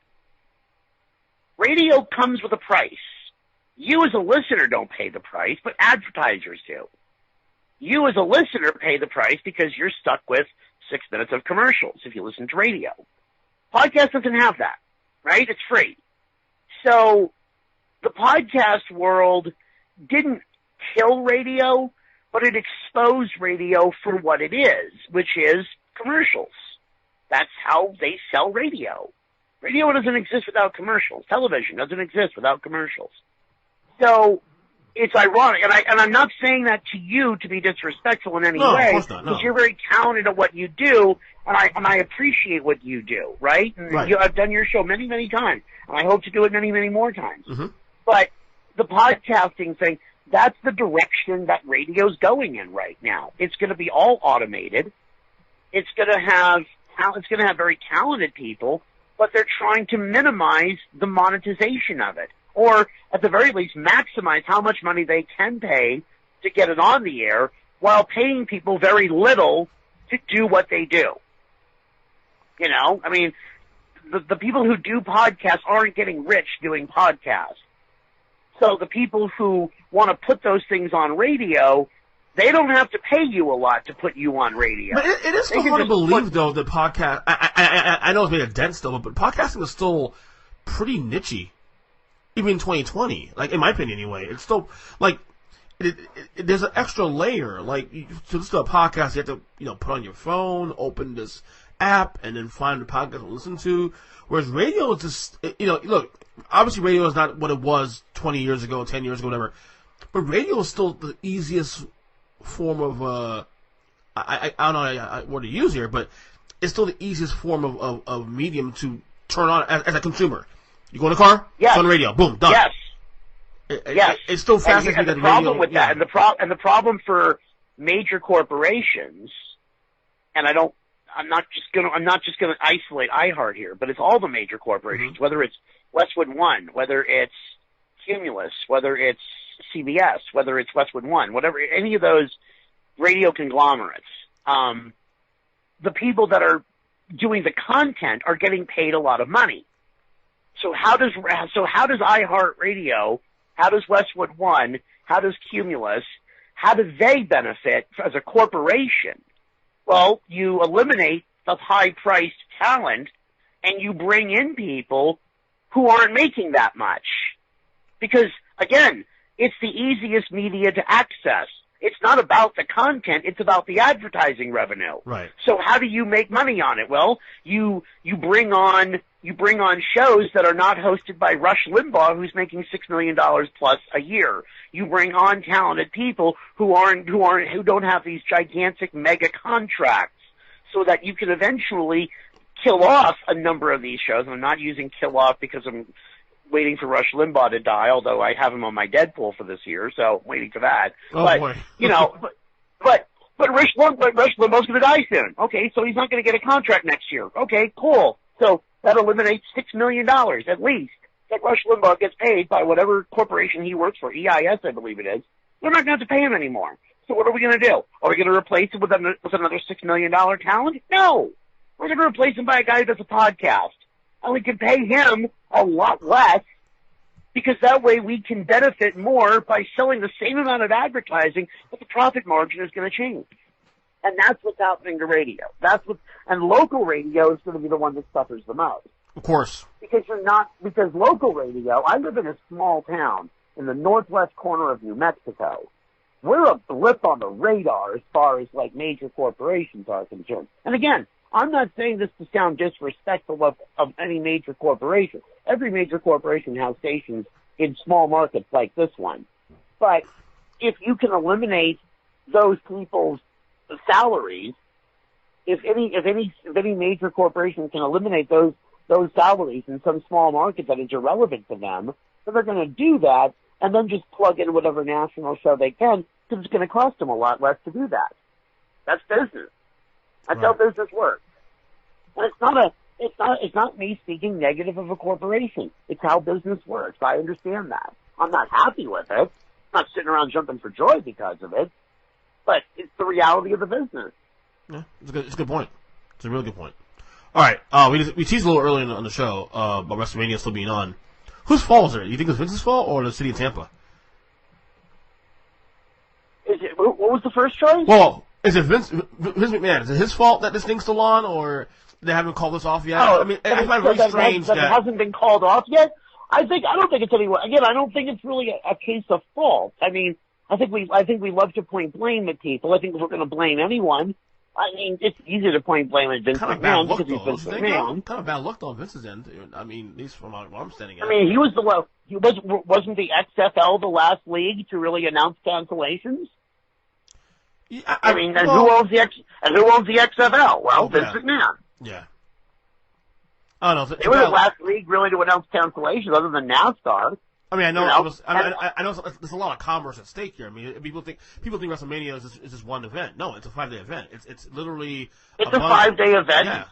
Radio comes with a price. You as a listener don't pay the price, but advertisers do. You as a listener pay the price because you're stuck with 6 minutes of commercials if you listen to radio. Podcast doesn't have that, right? It's free. So the podcast world didn't kill radio, but it exposed radio for what it is, which is commercials. That's how they sell radio. Radio doesn't exist without commercials. Television doesn't exist without commercials. So it's ironic, and I'm not saying that to you to be disrespectful in any way, because you're very talented at what you do, and I appreciate what you do, right? And right. I've done your show many, many times, and I hope to do it many, many more times. Mm-hmm. But the podcasting thing, that's the direction that radio's going in right now. It's going to be all automated. It's going to have very talented people, but they're trying to minimize the monetization of it, or at the very least maximize how much money they can pay to get it on the air while paying people very little to do what they do. I mean, the people who do podcasts aren't getting rich doing podcasts. So the people who want to put those things on radio, they don't have to pay you a lot to put you on radio. But it is so hard to believe, though, that podcast... I know it's made a dent still, but podcasting is still pretty niche-y. Even in 2020, like in my opinion anyway, it's still like there's an extra layer. Like to listen to a podcast, you have to put on your phone, open this app, and then find the podcast to listen to. Whereas radio is just look, obviously radio is not what it was 20 years ago, 10 years ago, whatever. But radio is still the easiest form of I don't know what to use here, but it's still the easiest form of medium to turn on as a consumer. You go in the car, yes. It's on the radio, boom, done. Yes. Yes. It's still fascinating. And the problem with that, and the problem for major corporations, and I'm not just gonna isolate iHeart here, but it's all the major corporations, mm-hmm. whether it's Westwood One, whether it's Cumulus, whether it's CBS, whether it's Westwood One, whatever, any of those radio conglomerates, the people that are doing the content are getting paid a lot of money. So how does iHeartRadio, how does Westwood One, how does Cumulus, how do they benefit as a corporation? Well, you eliminate the high-priced talent and you bring in people who aren't making that much. Because, again, it's the easiest media to access. It's not about the content, it's about the advertising revenue. Right. So how do you make money on it? Well, you bring on shows that are not hosted by Rush Limbaugh, who's making $6 million plus a year. You bring on talented people who don't have these gigantic mega contracts, so that you can eventually kill off a number of these shows. And I'm not using kill off because I'm waiting for Rush Limbaugh to die, although I have him on my Deadpool for this year, so I'm waiting for that. Oh, but, boy. But Rush Limbaugh's going to die soon. Okay, so he's not going to get a contract next year. Okay, cool. So that eliminates $6 million at least that Rush Limbaugh gets paid by whatever corporation he works for, EIS, I believe it is. We're not going to have to pay him anymore. So what are we going to do? Are we going to replace him with another $6 million talent? No. We're going to replace him by a guy who does a podcast. And we can pay him a lot less because that way we can benefit more by selling the same amount of advertising, but the profit margin is going to change. And that's what's happening to radio. And local radio is going to be the one that suffers the most. Of course. Because local radio, I live in a small town in the northwest corner of New Mexico. We're a blip on the radar as far as like major corporations are concerned. And again, I'm not saying this to sound disrespectful of any major corporation. Every major corporation has stations in small markets like this one. But if you can eliminate those people's salaries, if any major corporation can eliminate those salaries in some small market that is irrelevant to them, then they're going to do that and then just plug in whatever national show they can because it's going to cost them a lot less to do that. That's business. That's how business works. And it's not me speaking negative of a corporation. It's how business works. I understand that. I'm not happy with it. I'm not sitting around jumping for joy because of it. But it's the reality of the business. Yeah, it's a good point. It's a really good point. All right, we teased a little earlier on the show about WrestleMania still being on. Whose fault is it? You think it's Vince's fault or the city of Tampa? What was the first choice? Well, is it Vince McMahon? Is it his fault that this thing's still on, or they haven't called this off yet? Oh, I mean, I find it very strange that it hasn't been called off yet. I don't think it's anyone. Again, I don't think it's really a case of fault. I mean, I think we love to point blame at people. I think if we're going to blame anyone, I mean, it's easy to point blame at Vince McMahon because he's Vince McMahon. Kind of bad luck on Vince's end. I mean, at least from where I'm standing at. I mean, he was wasn't the XFL the last league to really announce cancellations? Yeah, I mean, who owns the XFL? Well, Vince McMahon. Yeah. I don't know. They were the last league really to announce cancellations, other than NASCAR. I mean, I know. I know there's a lot of commerce at stake here. I mean, people think WrestleMania is just one event. No, it's a 5-day event. It's literally a 5-day event. Yeah.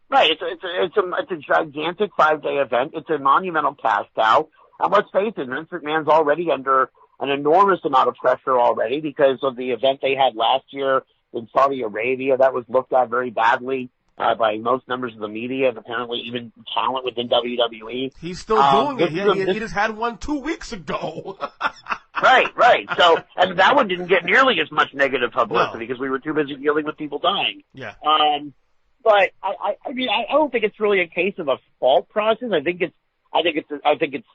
Right. It's a gigantic 5-day event. It's a monumental cash cow. And let's face it, Vince McMahon's already under an enormous amount of pressure already because of the event they had last year in Saudi Arabia that was looked at very badly by most members of the media and apparently even talent within WWE. He's still doing it. He just had one 2 weeks ago. Right. So, and that one didn't get nearly as much negative publicity because we were too busy dealing with people dying. Yeah. But I mean, I don't think it's really a case of a fault process. I think it's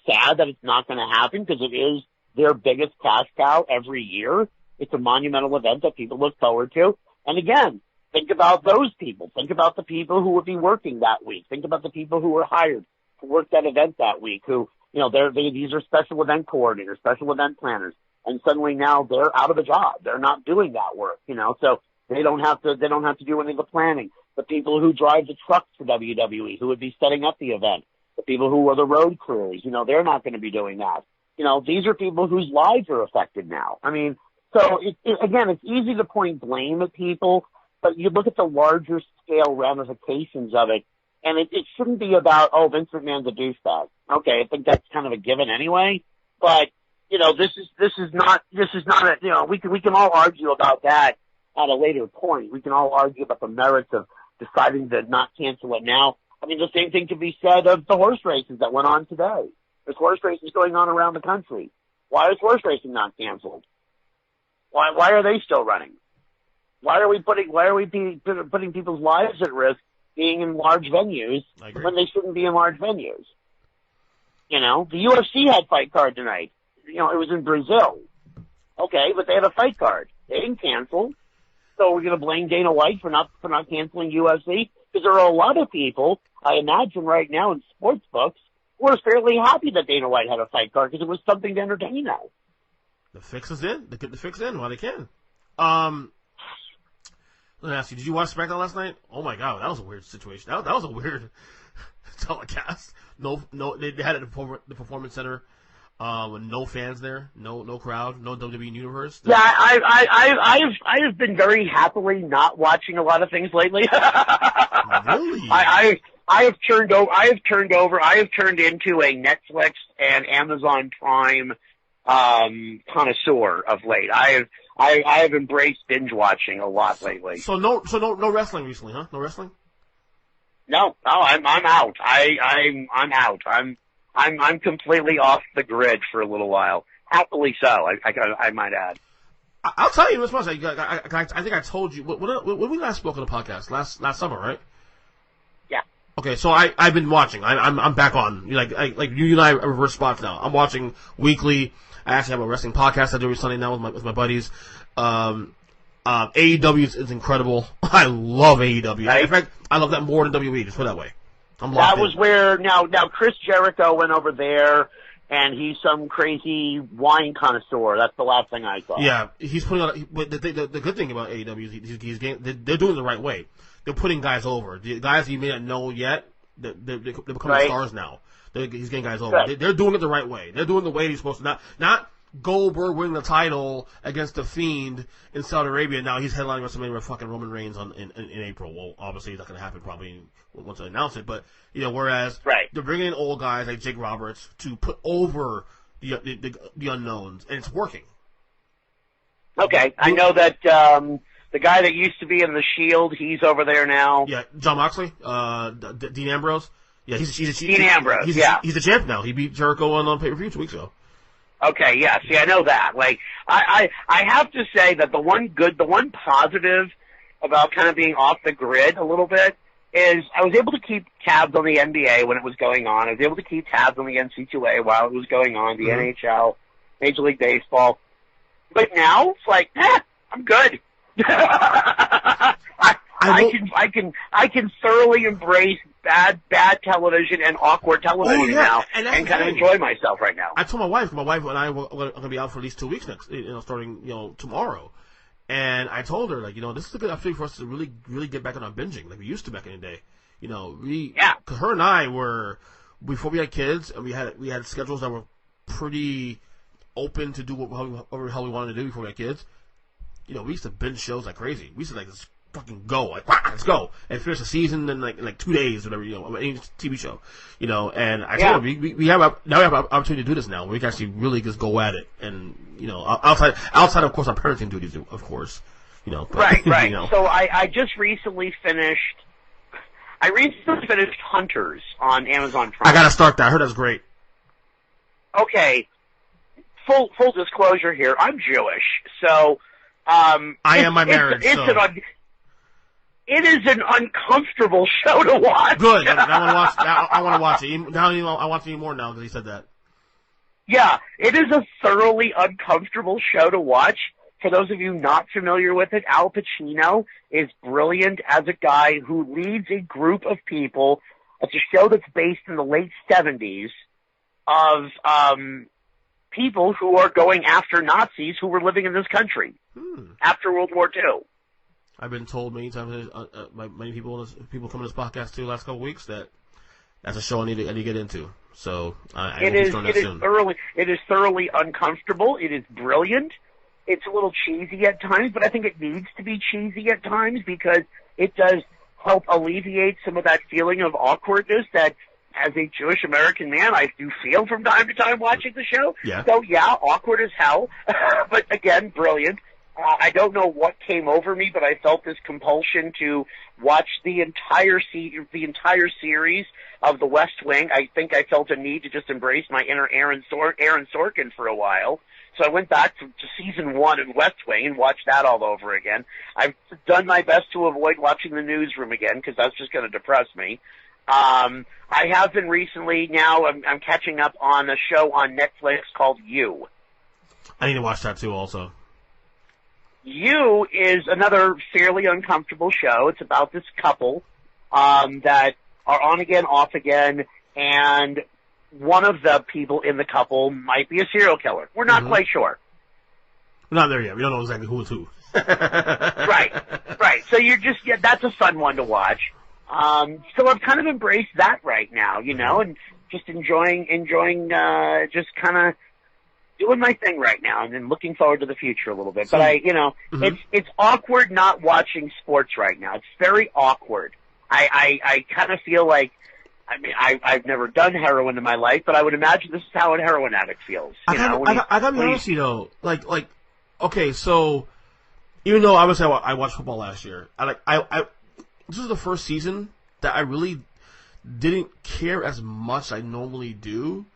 sad that it's not going to happen because it is their biggest cash cow every year. It's a monumental event that people look forward to. And again, think about those people. Think about the people who would be working that week. Think about the people who were hired to work that event that week who, these are special event coordinators, special event planners. And suddenly now they're out of a job. They're not doing that work, so they don't have to do any of the planning. The people who drive the trucks for WWE, who would be setting up the event, the people who are the road crews, they're not going to be doing that. These are people whose lives are affected now. I mean, so again, it's easy to point blame at people, but you look at the larger scale ramifications of it, and it shouldn't be about, Vince McMahon's a douchebag. Okay, I think that's kind of a given anyway, but, this is not we can all argue about that at a later point. We can all argue about the merits of deciding to not cancel it now. I mean, the same thing can be said of the horse races that went on today. There's horse races going on around the country. Why is horse racing not canceled? Why are they still running? Why are we putting people's lives at risk being in large venues when they shouldn't be in large venues? The UFC had fight card tonight. It was in Brazil. Okay, but they had a fight card. They didn't cancel. So we're going to blame Dana White for not canceling UFC? Because there are a lot of people, I imagine right now in sports books, who are fairly happy that Dana White had a fight card because it was something to entertain us. The fix is in. They get the fix in while they can. Let me ask you, did you watch SmackDown last night? Oh my God, that was a weird situation. That was a weird telecast. No, they had it at the Performance Center, with no fans there, no crowd, no WWE Universe. Yeah, I have been very happily not watching a lot of things lately. Really? I have turned into a Netflix and Amazon Prime connoisseur of late. I have embraced binge watching a lot lately. So no wrestling recently, huh? No wrestling? No, I'm out. I'm out. I'm completely off the grid for a little while. Happily so, I might add. I'll tell you this much. I think I told you when we last spoke on the podcast last summer, right? Yeah. Okay, so I've been watching. I'm back on. Like you and I are reverse spots now. I'm watching weekly. I actually have a wrestling podcast I do every Sunday now with my buddies. AEW is incredible. I love AEW. Right. In fact, I love that more than WWE. Just put it that way. That was where now Chris Jericho went over there, and he's some crazy wine connoisseur. That's the last thing I saw. Yeah, he's putting on. But the good thing about AEW is they're doing it the right way. They're putting guys over. The guys you may not know yet, they're becoming stars now. He's getting guys over. Right. They're doing it the right way. They're doing the way he's supposed to. Not Goldberg winning the title against the Fiend in Saudi Arabia. Now he's headlining WrestleMania with fucking Roman Reigns in April. Well, obviously it's not going to happen probably once they announce it. But whereas they're bringing in old guys like Jake Roberts to put over the unknowns, and it's working. Okay, I know that the guy that used to be in the Shield, he's over there now. Yeah, John Moxley, Dean Ambrose. Yeah, he's Dean Ambrose. He's a champ now. He beat Jericho on pay-per-view 2 weeks ago. Okay, yeah, see, I know that. Like, I have to say that the one positive about kind of being off the grid a little bit is I was able to keep tabs on the NBA when it was going on. I was able to keep tabs on the NCAA while it was going on, the NHL, Major League Baseball. But now, it's like, I'm good. I can thoroughly embrace bad television and awkward television now, and kind of enjoy myself right now. I told my wife and I are going to be out for at least 2 weeks next, starting tomorrow, and I told her like, this is a good opportunity for us to really really get back on our binging like we used to back in the day. Because her and I were, before we had kids, and we had schedules that were pretty open to do whatever the hell we wanted to do before we had kids. We used to binge shows like crazy. We used to like just fucking go, like, let's go, and finish the season in like 2 days, whatever, any TV show, and I told her, we have opportunity to do this now, where we can actually really just go at it, and, outside, of course, our parenting duties, of course, but, Right. So I just recently finished Hunters on Amazon Prime. I gotta start that. I heard that's great. Okay. Full disclosure here, I'm Jewish, so, I am my marriage, It is an uncomfortable show to watch. Good. I want to watch it. I watch it more now because he said that. Yeah, it is a thoroughly uncomfortable show to watch. For those of you not familiar with it, Al Pacino is brilliant as a guy who leads a group of people. It's a show that's based in the late 70s of people who are going after Nazis who were living in this country after World War II. I've been told many times by many people coming to this podcast too the last couple of weeks that that's a show I need to get into. So it is thoroughly uncomfortable. It is brilliant. It's a little cheesy at times, but I think it needs to be cheesy at times because it does help alleviate some of that feeling of awkwardness that, as a Jewish American man, I do feel from time to time watching the show. Yeah. So awkward as hell, but again, brilliant. I don't know what came over me, but I felt this compulsion to watch the entire series of The West Wing. I think I felt a need to just embrace my inner Aaron Sorkin for a while. So I went back to season 1 of West Wing and watched that all over again. I've done my best to avoid watching The Newsroom again because that's just going to depress me. I have been recently. Now I'm catching up on a show on Netflix called You. I need to watch that too also. You is another fairly uncomfortable show. It's about this couple that are on again, off again, and one of the people in the couple might be a serial killer. We're not quite sure. We're not there yet. We don't know exactly who is who. Right. So you're just that's a fun one to watch. So I've kind of embraced that right now, and just enjoying, just kind of doing my thing right now, and then looking forward to the future a little bit. But it's awkward not watching sports right now. It's very awkward. I kind of feel like, I've never done heroin in my life, but I would imagine this is how a heroin addict feels. I gotta be honest with you though, like, okay, so even though obviously I watched football last year, this was the first season that I really didn't care as much as I normally do.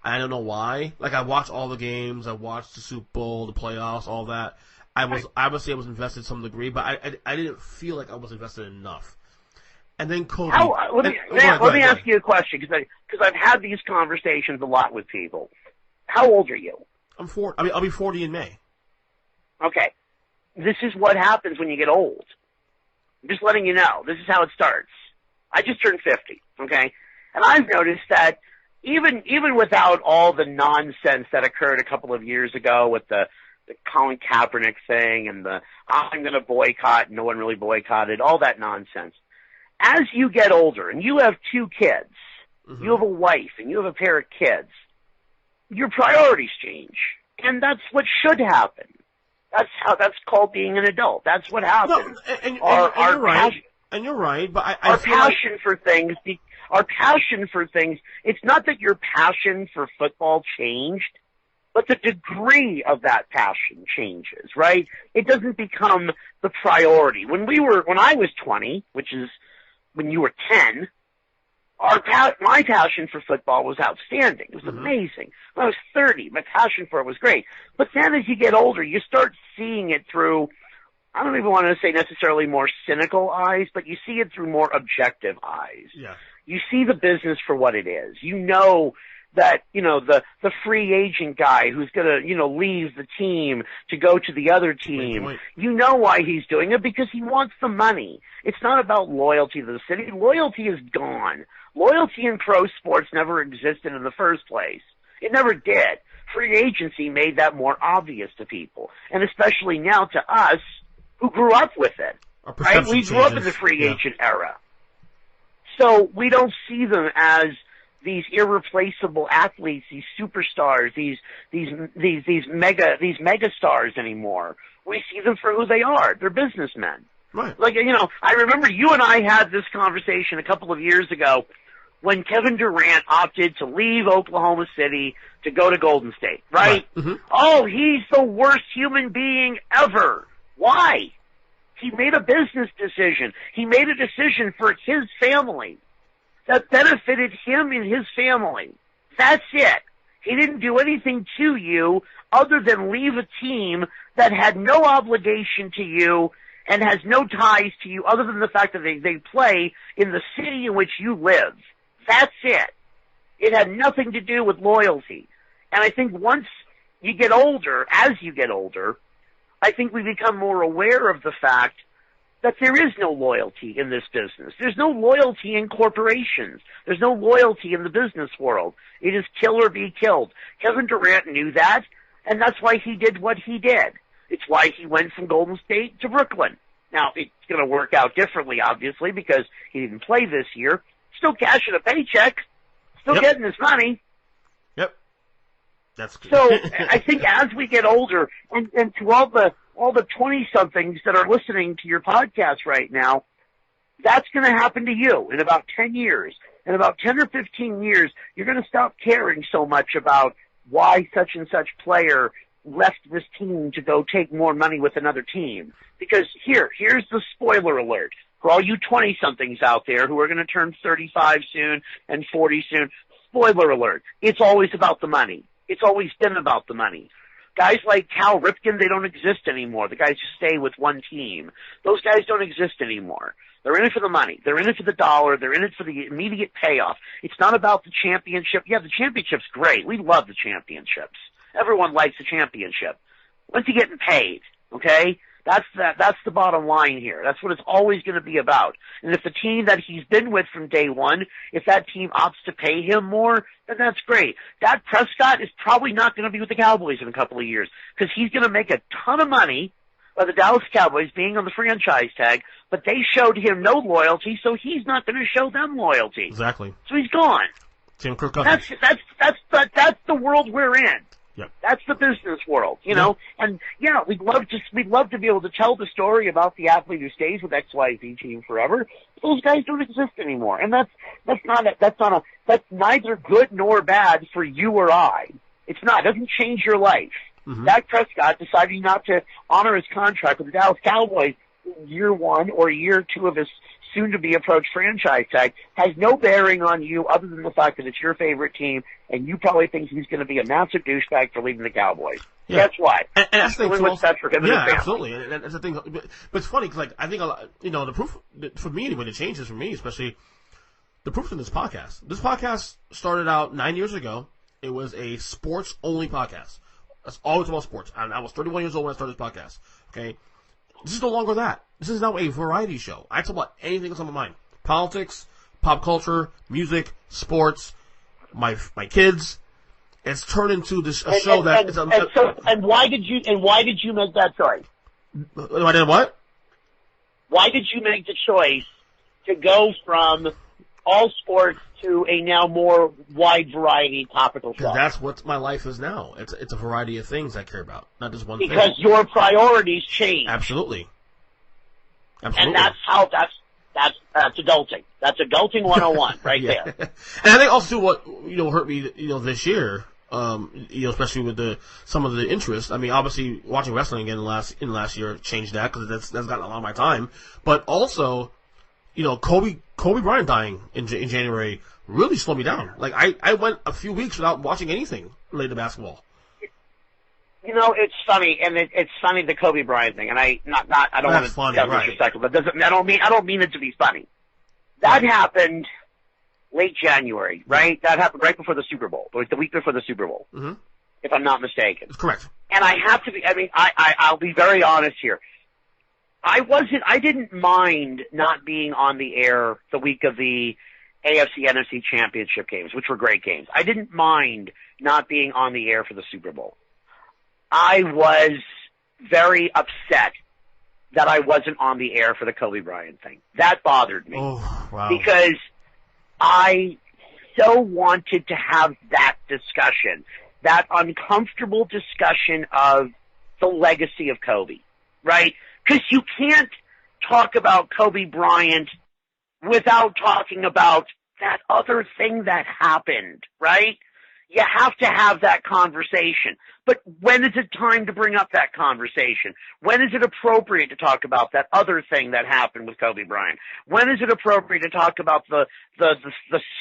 I don't know why. Like, I watched all the games, I watched the Super Bowl, the playoffs, all that. I was invested to some degree, but I didn't feel like I was invested enough. And then Kobe. Let me ask you a question, because I've had these conversations a lot with people. How old are you? I'm 40. I'll be 40 in May. Okay. This is what happens when you get old. I'm just letting you know. This is how it starts. I just turned 50, okay? And I've noticed that even without all the nonsense that occurred a couple of years ago with the Colin Kaepernick thing and the I'm going to boycott and no one really boycotted, all that nonsense. As you get older and you have 2 kids, you have a wife and you have a pair of kids, your priorities change. And that's what should happen. That's called being an adult. That's what happens. No, and you're right. And you're right, but I feel passion for things, our passion for things, it's not that your passion for football changed, but the degree of that passion changes, right? It doesn't become the priority. When I was 20, which is when you were 10, my passion for football was outstanding. It was amazing. When I was 30, my passion for it was great. But then as you get older, you start seeing it through, I don't even want to say necessarily more cynical eyes, but you see it through more objective eyes. Yeah. You see the business for what it is. You know that, the free agent guy who's going to, leave the team to go to the other team. You know why he's doing it, because he wants the money. It's not about loyalty to the city. Loyalty is gone. Loyalty in pro sports never existed in the first place. It never did. Free agency made that more obvious to people, and especially now to us who grew up with it. Right? We grew up in the free agent era. So we don't see them as these irreplaceable athletes, these superstars, these mega stars anymore. We see them for who they are. They're businessmen. Right. Like, I remember you and I had this conversation a couple of years ago when Kevin Durant opted to leave Oklahoma City to go to Golden State, right? Oh, he's the worst human being ever. Why? He made a business decision. He made a decision for his family that benefited him and his family. That's it. He didn't do anything to you other than leave a team that had no obligation to you and has no ties to you other than the fact that they play in the city in which you live. That's it. It had nothing to do with loyalty. And I think once you get older, as you get older, I think we become more aware of the fact that there is no loyalty in this business. There's no loyalty in corporations. There's no loyalty in the business world. It is kill or be killed. Kevin Durant knew that, and that's why he did what he did. It's why he went from Golden State to Brooklyn. Now, it's going to work out differently, obviously, because he didn't play this year. Still cashing a paycheck. Still getting his money. Yep. That's good. So I think as we get older, and to all the 20-somethings that are listening to your podcast right now, that's going to happen to you in about 10 years. In about 10 or 15 years, you're going to stop caring so much about why such and such player left this team to go take more money with another team. Because here's the spoiler alert. For all you 20-somethings out there who are going to turn 35 soon and 40 soon, spoiler alert. It's always about the money. It's always been about the money. Guys like Cal Ripken, they don't exist anymore. The guys who stay with one team. Those guys don't exist anymore. They're in it for the money. They're in it for the dollar. They're in it for the immediate payoff. It's not about the championship. Yeah, the championship's great. We love the championships. Everyone likes the championship. When's he getting paid? Okay? That's the bottom line here. That's what it's always going to be about. And if the team that he's been with from day one, if that team opts to pay him more, then that's great. Dak Prescott is probably not going to be with the Cowboys in a couple of years because he's going to make a ton of money by the Dallas Cowboys being on the franchise tag, but they showed him no loyalty, so he's not going to show them loyalty. Exactly. So he's gone. Tim Kirk Cousins. That's the world we're in. Yep. That's the business world, you know. And yeah, we'd love to be able to tell the story about the athlete who stays with XYZ team forever. Those guys don't exist anymore, and that's neither good nor bad for you or I. It's not. It doesn't change your life. Mm-hmm. Dak Prescott deciding not to honor his contract with the Dallas Cowboys in year 1 or year 2 of his soon-to-be-approached franchise tag has no bearing on you other than the fact that it's your favorite team, and you probably think he's going to be a massive douchebag for leaving the Cowboys. Yeah. That's why. And that's the thing, what's best for him and his family. Absolutely. And that's the thing. But it's funny because, like, I think, the proof, for me, when it changes for me, especially, the proof in this podcast. This podcast started out 9 years ago. It was a sports-only podcast. That's all it's about sports. I was 31 years old when I started this podcast. Okay? This is no longer that. This is now a variety show. I talk about anything that's on my mind. Politics, pop culture, music, sports, my kids. It's turned into a show that. And why did you make that choice? I did what? Why did you make the choice to go from all sports to a now more wide variety topical show? That's what my life is now. It's a variety of things I care about, not just one thing. Because your priorities change. Absolutely. And that's adulting. That's adulting 101 right there. And I think also what hurt me this year, especially with some of the interest. I mean, obviously watching wrestling again in the last year changed that because that's gotten a lot of my time. But also, Kobe Bryant dying in January really slowed me down. Like I went a few weeks without watching anything related to basketball. It's funny, and it's funny the Kobe Bryant thing, and I don't want to sound disrespectful, but I don't mean it to be funny. That happened late January, right? That happened right before the Super Bowl, the week before the Super Bowl, if I'm not mistaken. That's correct. And I have to be. I mean, I'll be very honest here. I didn't mind not being on the air the week of the AFC NFC Championship games, which were great games. I didn't mind not being on the air for the Super Bowl. I was very upset that I wasn't on the air for the Kobe Bryant thing. That bothered me. Oh, wow. Because I so wanted to have that discussion, that uncomfortable discussion of the legacy of Kobe, right? Because you can't talk about Kobe Bryant without talking about that other thing that happened, right? You have to have that conversation. But when is it time to bring up that conversation? When is it appropriate to talk about that other thing that happened with Kobe Bryant? When is it appropriate to talk about the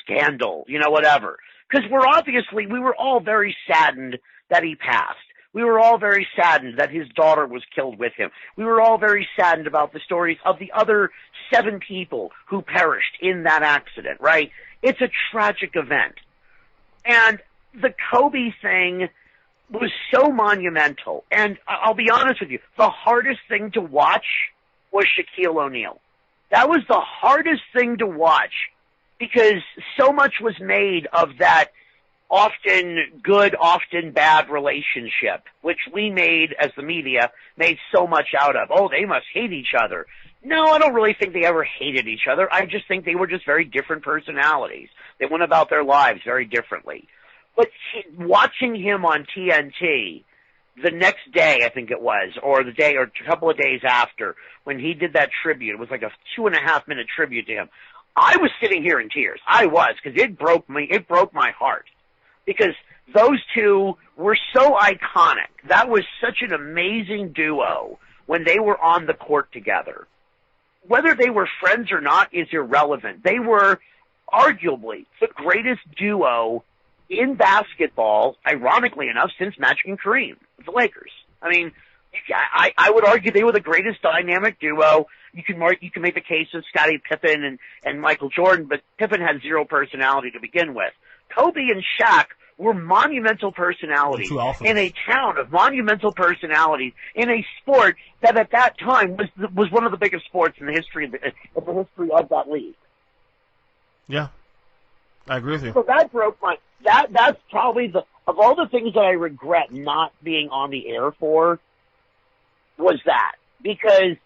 scandal, whatever? Because we were all very saddened that he passed. We were all very saddened that his daughter was killed with him. We were all very saddened about the stories of the other 7 people who perished in that accident, right? It's a tragic event. And the Kobe thing was so monumental. And I'll be honest with you, the hardest thing to watch was Shaquille O'Neal. That was the hardest thing to watch because so much was made of that often good, often bad relationship, which we as the media, made so much out of. Oh, they must hate each other. No, I don't really think they ever hated each other. I just think they were just very different personalities. They went about their lives very differently. But watching him on TNT the next day, I think it was, or the day or a couple of days after, when he did that tribute, it was like a 2.5-minute tribute to him. I was sitting here in tears. I was, because it broke me. It broke my heart. Because those two were so iconic. That was such an amazing duo when they were on the court together. Whether they were friends or not is irrelevant. They were arguably the greatest duo in basketball, ironically enough, since Magic and Kareem, the Lakers. I mean, I would argue they were the greatest dynamic duo. You can make the case of Scottie Pippen and Michael Jordan, but Pippen had zero personality to begin with. Kobe and Shaq were monumental personalities in a town of monumental personalities in a sport that at that time was one of the biggest sports in the history of that league. Yeah, I agree with you. So that broke that's probably of all the things that I regret not being on the air for was that. because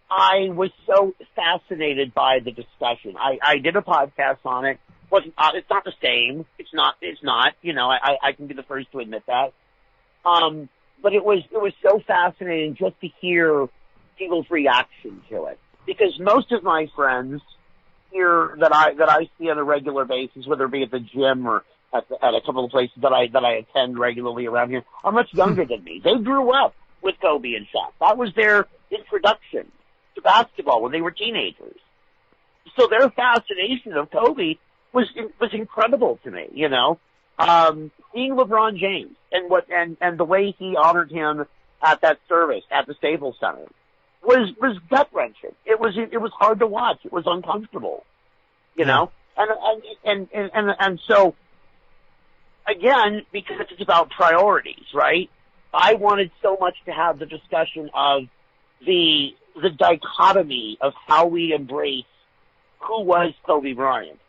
I was so fascinated by the discussion. I did a podcast on it. It's not the same. It's not. You know, I can be the first to admit that. But it was so fascinating just to hear people's reaction to it, because most of my friends here that I see on a regular basis, whether it be at the gym or at a couple of places that I attend regularly around here, are much younger than me. They grew up with Kobe and Shaq. That was their introduction to basketball when they were teenagers. So their fascination of Kobe was incredible to me, you know. Seeing LeBron James and the way he honored him at that service at the Staples Center was gut wrenching. It was hard to watch. It was uncomfortable, you know. And so again, because it's about priorities, right? I wanted so much to have the discussion of the dichotomy of how we embrace who was Kobe Bryant.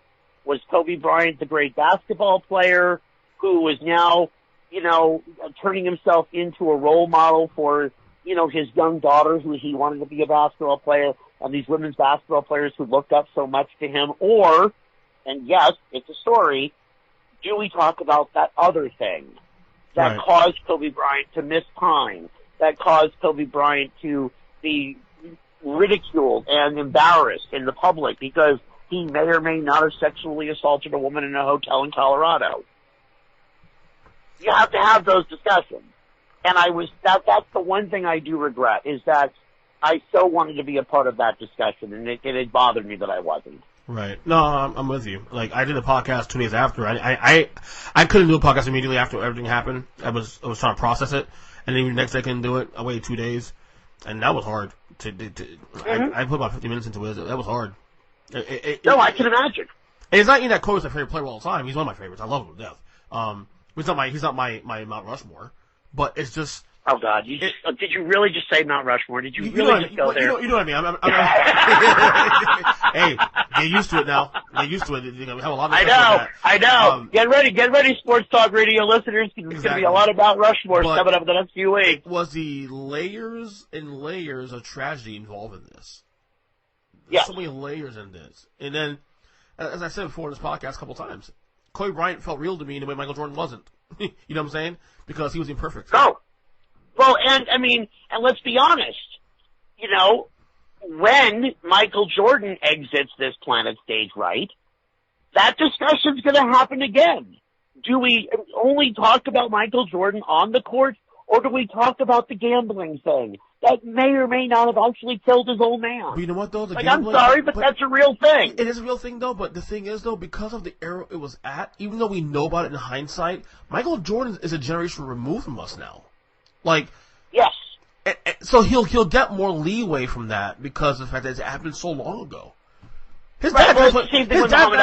Was Kobe Bryant the great basketball player who was now, you know, turning himself into a role model for, you know, his young daughter who he wanted to be a basketball player, and these women's basketball players who looked up so much to him? Or, and yes, it's a story, do we talk about that other thing that caused Kobe Bryant to miss time, that caused Kobe Bryant to be ridiculed and embarrassed in the public because he may or may not have sexually assaulted a woman in a hotel in Colorado? You have to have those discussions. And that's the one thing I do regret, is that I so wanted to be a part of that discussion, and it bothered me that I wasn't. Right. No, I'm with you. Like, I did a podcast 2 days after. I couldn't do a podcast immediately after everything happened. I was trying to process it, and then the next day I couldn't do it. I waited 2 days, and that was hard. I put about 50 minutes into it. That was hard. No, I can imagine. And it's not even that Kobe's my favorite player of all time. He's one of my favorites. I love him to death. He's not my Mount Rushmore, but it's just. Oh God! Did you really just say Mount Rushmore? Did you really just go there? You know what I mean? Hey, get used to it now. Get used to it. We have a lot of I know. Get ready, Sports Talk Radio listeners. There's going to be a lot of Mount Rushmore coming up in the next few weeks. It was the layers and layers of tragedy involved in this. Yes. So many layers in this. And then, as I said before in this podcast a couple times, Kobe Bryant felt real to me in the way Michael Jordan wasn't. You know what I'm saying? Because he was imperfect. No. Well, and let's be honest, you know, when Michael Jordan exits this planet stage right, that discussion's going to happen again. Do we only talk about Michael Jordan on the court, or do we talk about the gambling thing that may or may not have actually killed his old man? But you know what, though? I'm sorry, but that's a real thing. It is a real thing, though, but the thing is, though, because of the era it was at, even though we know about it in hindsight, Michael Jordan is a generation removed from us now. Like, yes. So he'll get more leeway from that because of the fact that it happened so long ago. His dad passed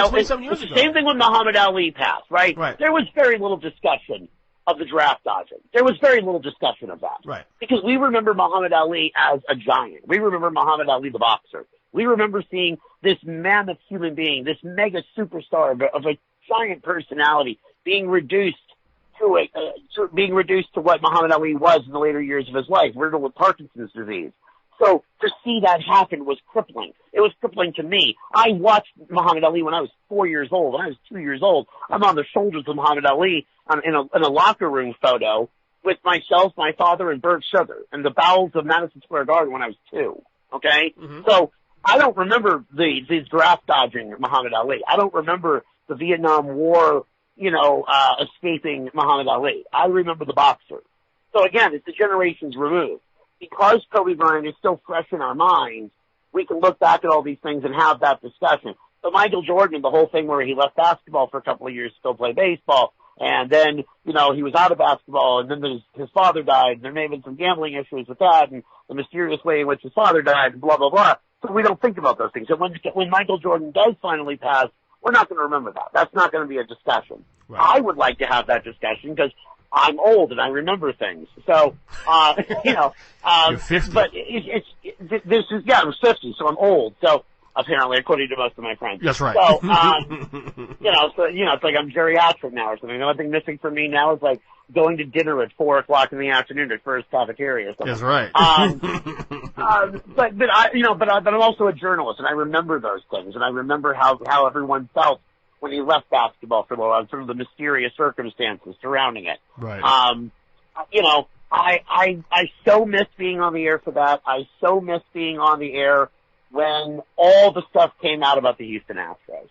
27 years ago. Same thing when Muhammad Ali passed, right? There was very little discussion of the draft dodging. There was very little discussion of that. Right. Because we remember Muhammad Ali as a giant. We remember Muhammad Ali the boxer. We remember seeing this mammoth human being, this mega superstar of a giant personality being reduced to what Muhammad Ali was in the later years of his life, riddled with Parkinson's disease. So to see that happen was crippling. It was crippling to me. I watched Muhammad Ali when I was 4 years old. When I was 2 years old, I'm on the shoulders of Muhammad Ali in a locker room photo with myself, my father, and Bert Sugar in the bowels of Madison Square Garden when I was 2. Okay? Mm-hmm. So I don't remember the draft dodging Muhammad Ali. I don't remember the Vietnam War, escaping Muhammad Ali. I remember the boxer. So again, it's the generations removed. Because Kobe Bryant is still fresh in our minds, we can look back at all these things and have that discussion. But Michael Jordan, the whole thing where he left basketball for a couple of years to go play baseball, and then, he was out of basketball, and then his father died, and there may have been some gambling issues with that, and the mysterious way in which his father died, and blah, blah, blah. So we don't think about those things. And when Michael Jordan does finally pass, we're not going to remember that. That's not going to be a discussion. Right. I would like to have that discussion because I'm old and I remember things. So, You're 50. But I'm 50, so I'm old. So apparently, according to most of my friends. That's right. So, it's like I'm geriatric now or something. The only thing missing for me now is like going to dinner at 4:00 in the afternoon at First Cafeteria or something. That's right. But I'm also a journalist, and I remember those things, and I remember how everyone felt when he left basketball for a little while, sort of the mysterious circumstances surrounding it. Right. I so miss being on the air for that. I so miss being on the air when all the stuff came out about the Houston Astros.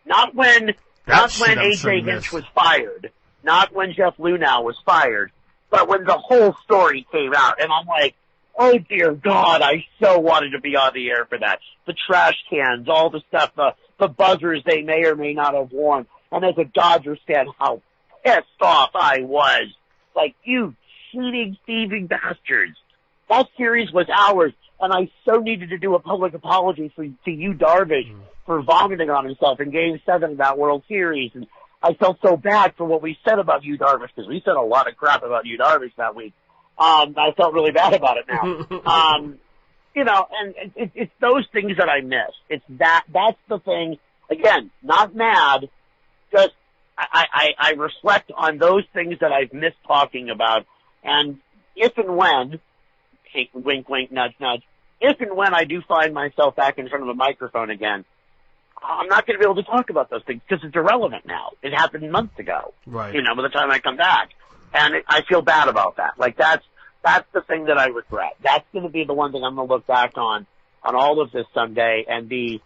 Not when AJ Hinch was fired, not when Jeff Lunau was fired, but when the whole story came out. And I'm like, oh dear God, I so wanted to be on the air for that. The trash cans, all the stuff, the buzzers they may or may not have worn. And as a Dodgers fan, how pissed off I was. Like, you cheating, thieving bastards. That series was ours, and I so needed to do a public apology to you, Darvish, for vomiting on himself in Game 7 of that World Series. And I felt so bad for what we said about you, Darvish, because we said a lot of crap about you, Darvish, that week. I felt really bad about it now. And it's those things that I miss. That's the thing. Again, not mad, just I reflect on those things that I've missed talking about. And if and when, wink, wink, nudge, nudge, if and when I do find myself back in front of a microphone again, I'm not going to be able to talk about those things because it's irrelevant now. It happened months ago. Right. By the time I come back. And I feel bad about that. Like, that's the thing that I regret. That's going to be the one thing I'm going to look back on all of this someday and be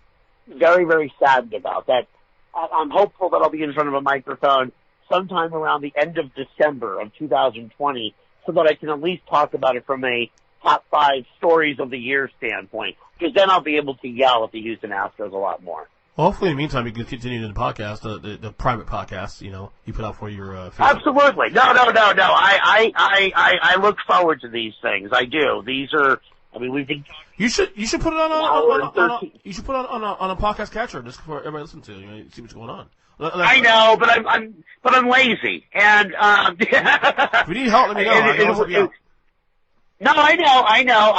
very, very saddened about. That I'm hopeful that I'll be in front of a microphone sometime around the end of December of 2020 so that I can at least talk about it from a top 5 stories of the year standpoint, because then I'll be able to yell at the Houston Astros a lot more. Well, hopefully, in the meantime, you can continue the podcast, the private podcast, you put out for your Facebook. Absolutely. No. I look forward to these things. I do. These are, we've been talking. You should put it on a podcast catcher just for everybody to listen to, see what's going on. I know, but I'm lazy, and if you need help, let me know. I can help you out. No, I know.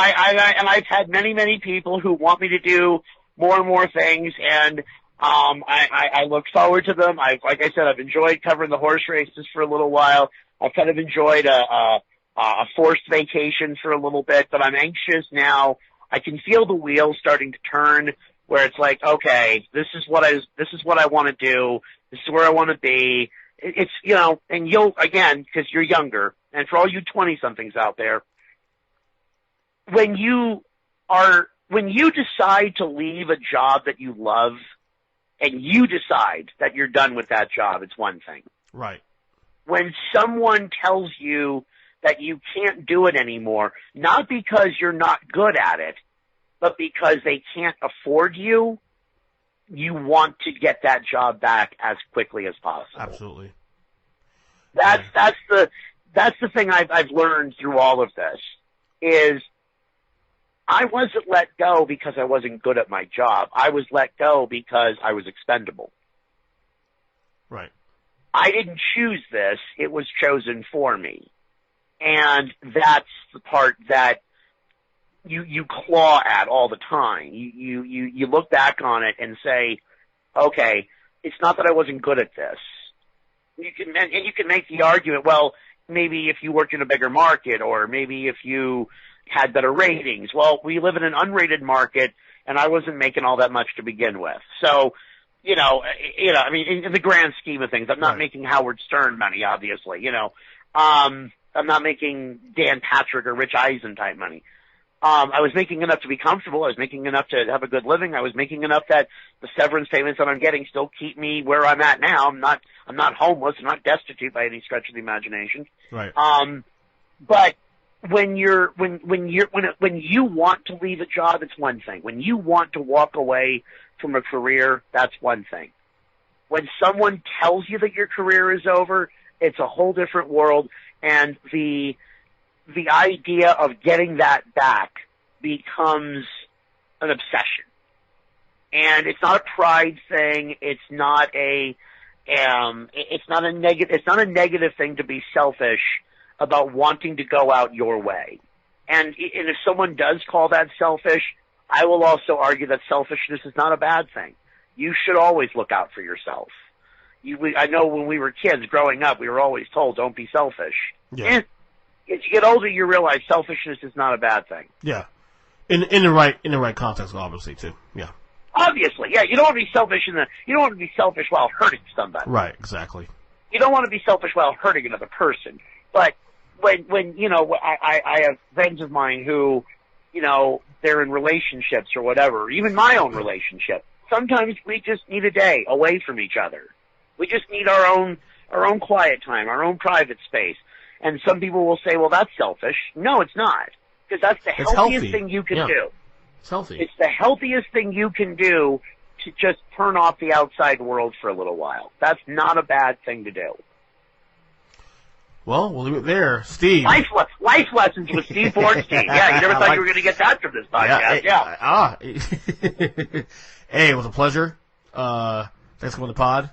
And I've had many people who want me to do more and more things, and I look forward to them. Like I said, I've enjoyed covering the horse races for a little while. I've kind of enjoyed a forced vacation for a little bit, but I'm anxious now. I can feel the wheels starting to turn, where it's like, okay, this is what I want to do. This is where I want to be. It's, and you'll, again, because you're younger, and for all you 20-somethings out there, when you decide to leave a job that you love and you decide that you're done with that job, it's one thing. Right. When someone tells you that you can't do it anymore, not because you're not good at it, but because they can't afford you, you want to get that job back as quickly as possible. Absolutely. That's the thing I've learned through all of this is I wasn't let go because I wasn't good at my job. I was let go because I was expendable. Right. I didn't choose this. It was chosen for me. And that's the part that you claw at all the time. You look back on it and say, okay, it's not that I wasn't good at this. You can make the argument, well, maybe if you worked in a bigger market, or maybe if you had better ratings. Well, we live in an unrated market, and I wasn't making all that much to begin with. So, in the grand scheme of things, I'm not making Howard Stern money, obviously, I'm not making Dan Patrick or Rich Eisen type money. I was making enough to be comfortable. I was making enough to have a good living. I was making enough that the severance payments that I'm getting still keep me where I'm at now. I'm not homeless. I'm not destitute by any stretch of the imagination. Right. But when you want to leave a job, it's one thing. When you want to walk away from a career, that's one thing. When someone tells you that your career is over, it's a whole different world, and the idea of getting that back becomes an obsession. And it's not a pride thing. It's not a negative thing to be selfish about wanting to go out your way. And if someone does call that selfish, I will also argue that selfishness is not a bad thing. You should always look out for yourself. I know when we were kids growing up, we were always told, don't be selfish. Yeah. And as you get older, you realize selfishness is not a bad thing. Yeah. In the right context, obviously, too. Yeah. Obviously, yeah. You don't want to be selfish you don't want to be selfish while hurting somebody. Right, exactly. You don't want to be selfish while hurting another person. But when I have friends of mine who, they're in relationships or whatever, even my own relationship. Sometimes we just need a day away from each other. We just need our own quiet time, our own private space. And some people will say, well, that's selfish. No, it's not. Because that's the healthiest thing you can do. It's healthy. It's the healthiest thing you can do to just turn off the outside world for a little while. That's not a bad thing to do. Well, we'll leave it there. Steve. Life lessons with Steve Bortstein. Yeah, you never thought you were going to get that from this podcast. Yeah. Hey, it was a pleasure. Thanks for coming on the pod.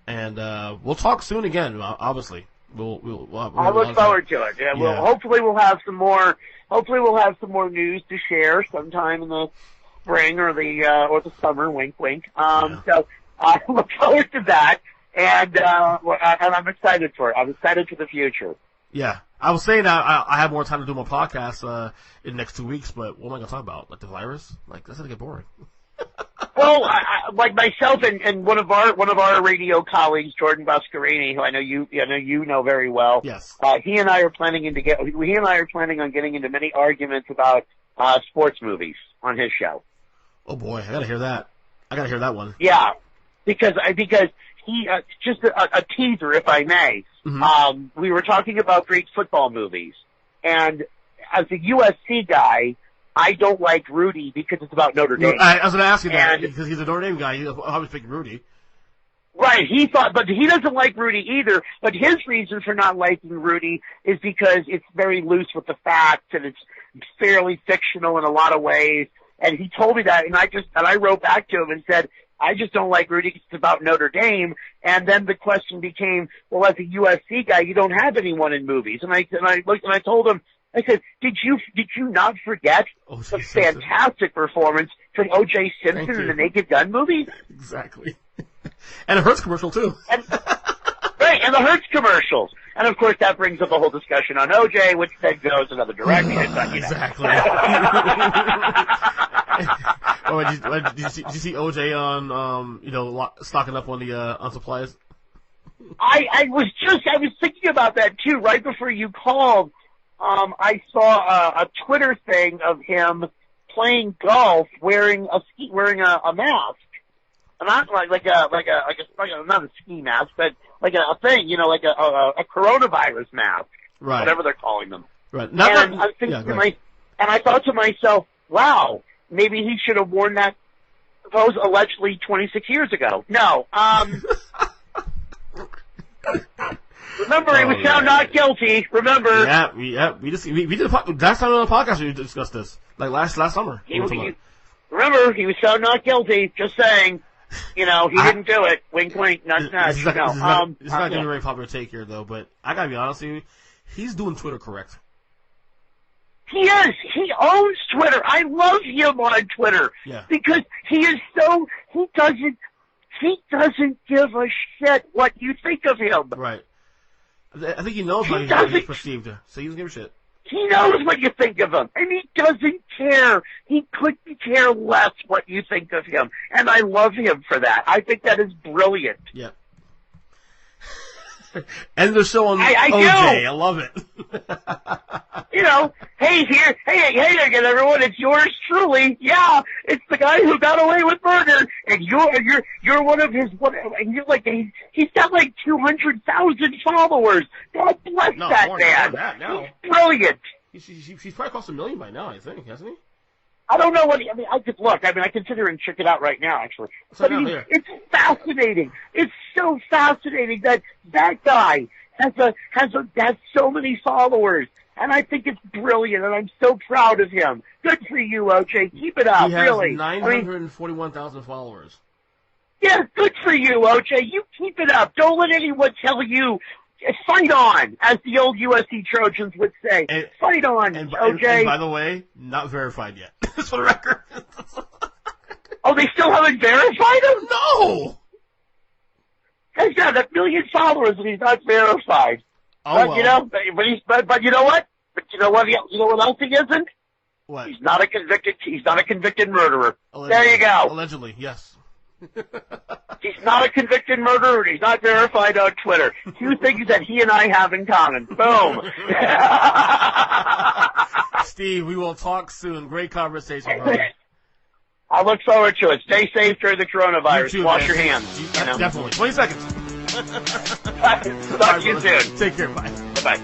And we'll talk soon again, obviously. We'll I look forward to it. Yeah, hopefully we'll have some more news to share sometime in the spring or the summer. Wink, wink. So I look forward to that, and I'm excited for it. I'm excited for the future. Yeah, I was saying I have more time to do my podcast in the next 2 weeks, but what am I going to talk about? Like the virus? Like that's going to get boring. Well, like myself and one of our radio colleagues, Jordan Buscarini, who I know you know very well. Yes. He and I are planning on getting into many arguments about sports movies on his show. Oh boy, I gotta hear that. I gotta hear that one. Yeah, because he just a teaser, if I may. Mm-hmm. We were talking about great football movies, and as a USC guy, I don't like Rudy because it's about Notre Dame. I was going to ask you that because he's a Notre Dame guy. He'll always pick Rudy. Right. But he doesn't like Rudy either. But his reason for not liking Rudy is because it's very loose with the facts and it's fairly fictional in a lot of ways. And he told me that, and I wrote back to him and said, I just don't like Rudy because it's about Notre Dame. And then the question became, well, as a USC guy, you don't have anyone in movies. And I looked and I told him, I said, did you not forget the fantastic performance from O.J. Simpson in the Naked Gun movie? Exactly. And a Hertz commercial, too. Right, and the Hertz commercials. And, of course, that brings up a whole discussion on O.J., which then goes another direction. Exactly. Did you see O.J. on, stocking up on the on supplies? I was thinking about that, too, right before you called. I saw a Twitter thing of him playing golf wearing a mask. Not like not a ski mask, but like a thing, like a coronavirus mask. Right. Whatever they're calling them. Right. And I thought to myself, wow, maybe he should have worn that suppose allegedly 26 years ago. No. Remember, he was found not guilty. Remember? Yeah. We did last time on the podcast we discussed this, like last summer. Remember, he was found not guilty. Just saying, he didn't do it. Wink, wink, nudge, nudge. This is not going to be a very popular take here, though. But I gotta be honest with you, he's doing Twitter correct. He is. He owns Twitter. I love him on Twitter. Yeah. Because he doesn't give a shit what you think of him. Right. I think he knows how he's perceived, so he doesn't give a shit. He knows what you think of him, and he doesn't care. He couldn't care less what you think of him, and I love him for that. I think that is brilliant. Yeah. And the show on I OJ. I love it. Hey again, everyone. It's yours truly. Yeah, it's the guy who got away with murder, and you're one of his. And you're like he's got like 200,000 followers. God bless that man. He's brilliant. He's probably cost $1 million by now, I think, hasn't he? I don't know I could look. I can sit here and check it out right now, actually. But it's fascinating. It's so fascinating that guy has so many followers. And I think it's brilliant, and I'm so proud of him. Good for you, OJ. Keep it up, really. He has 941,000 followers. Yeah, good for you, OJ. You keep it up. Don't let anyone tell you. Fight on, as the old USC Trojans would say. Fight on, OJ. And by the way, not verified yet. Just for the record. Oh, they still haven't verified him? No! Guy's got 1 million followers and he's not verified. Oh, but, well. you know, but you know what? But you know what? You know what else he isn't? What? He's not a convicted murderer. Allegedly. There you go. Allegedly, yes. He's not a convicted murderer and he's not verified on Twitter. 2 things that he and I have in common. Boom. Steve, we will talk soon. Great conversation, brother. I look forward to it. Stay safe during the coronavirus. You too, Wash man. your hands. You know. Definitely. 20 seconds. Talk to you soon. Take care. Bye. Bye-bye.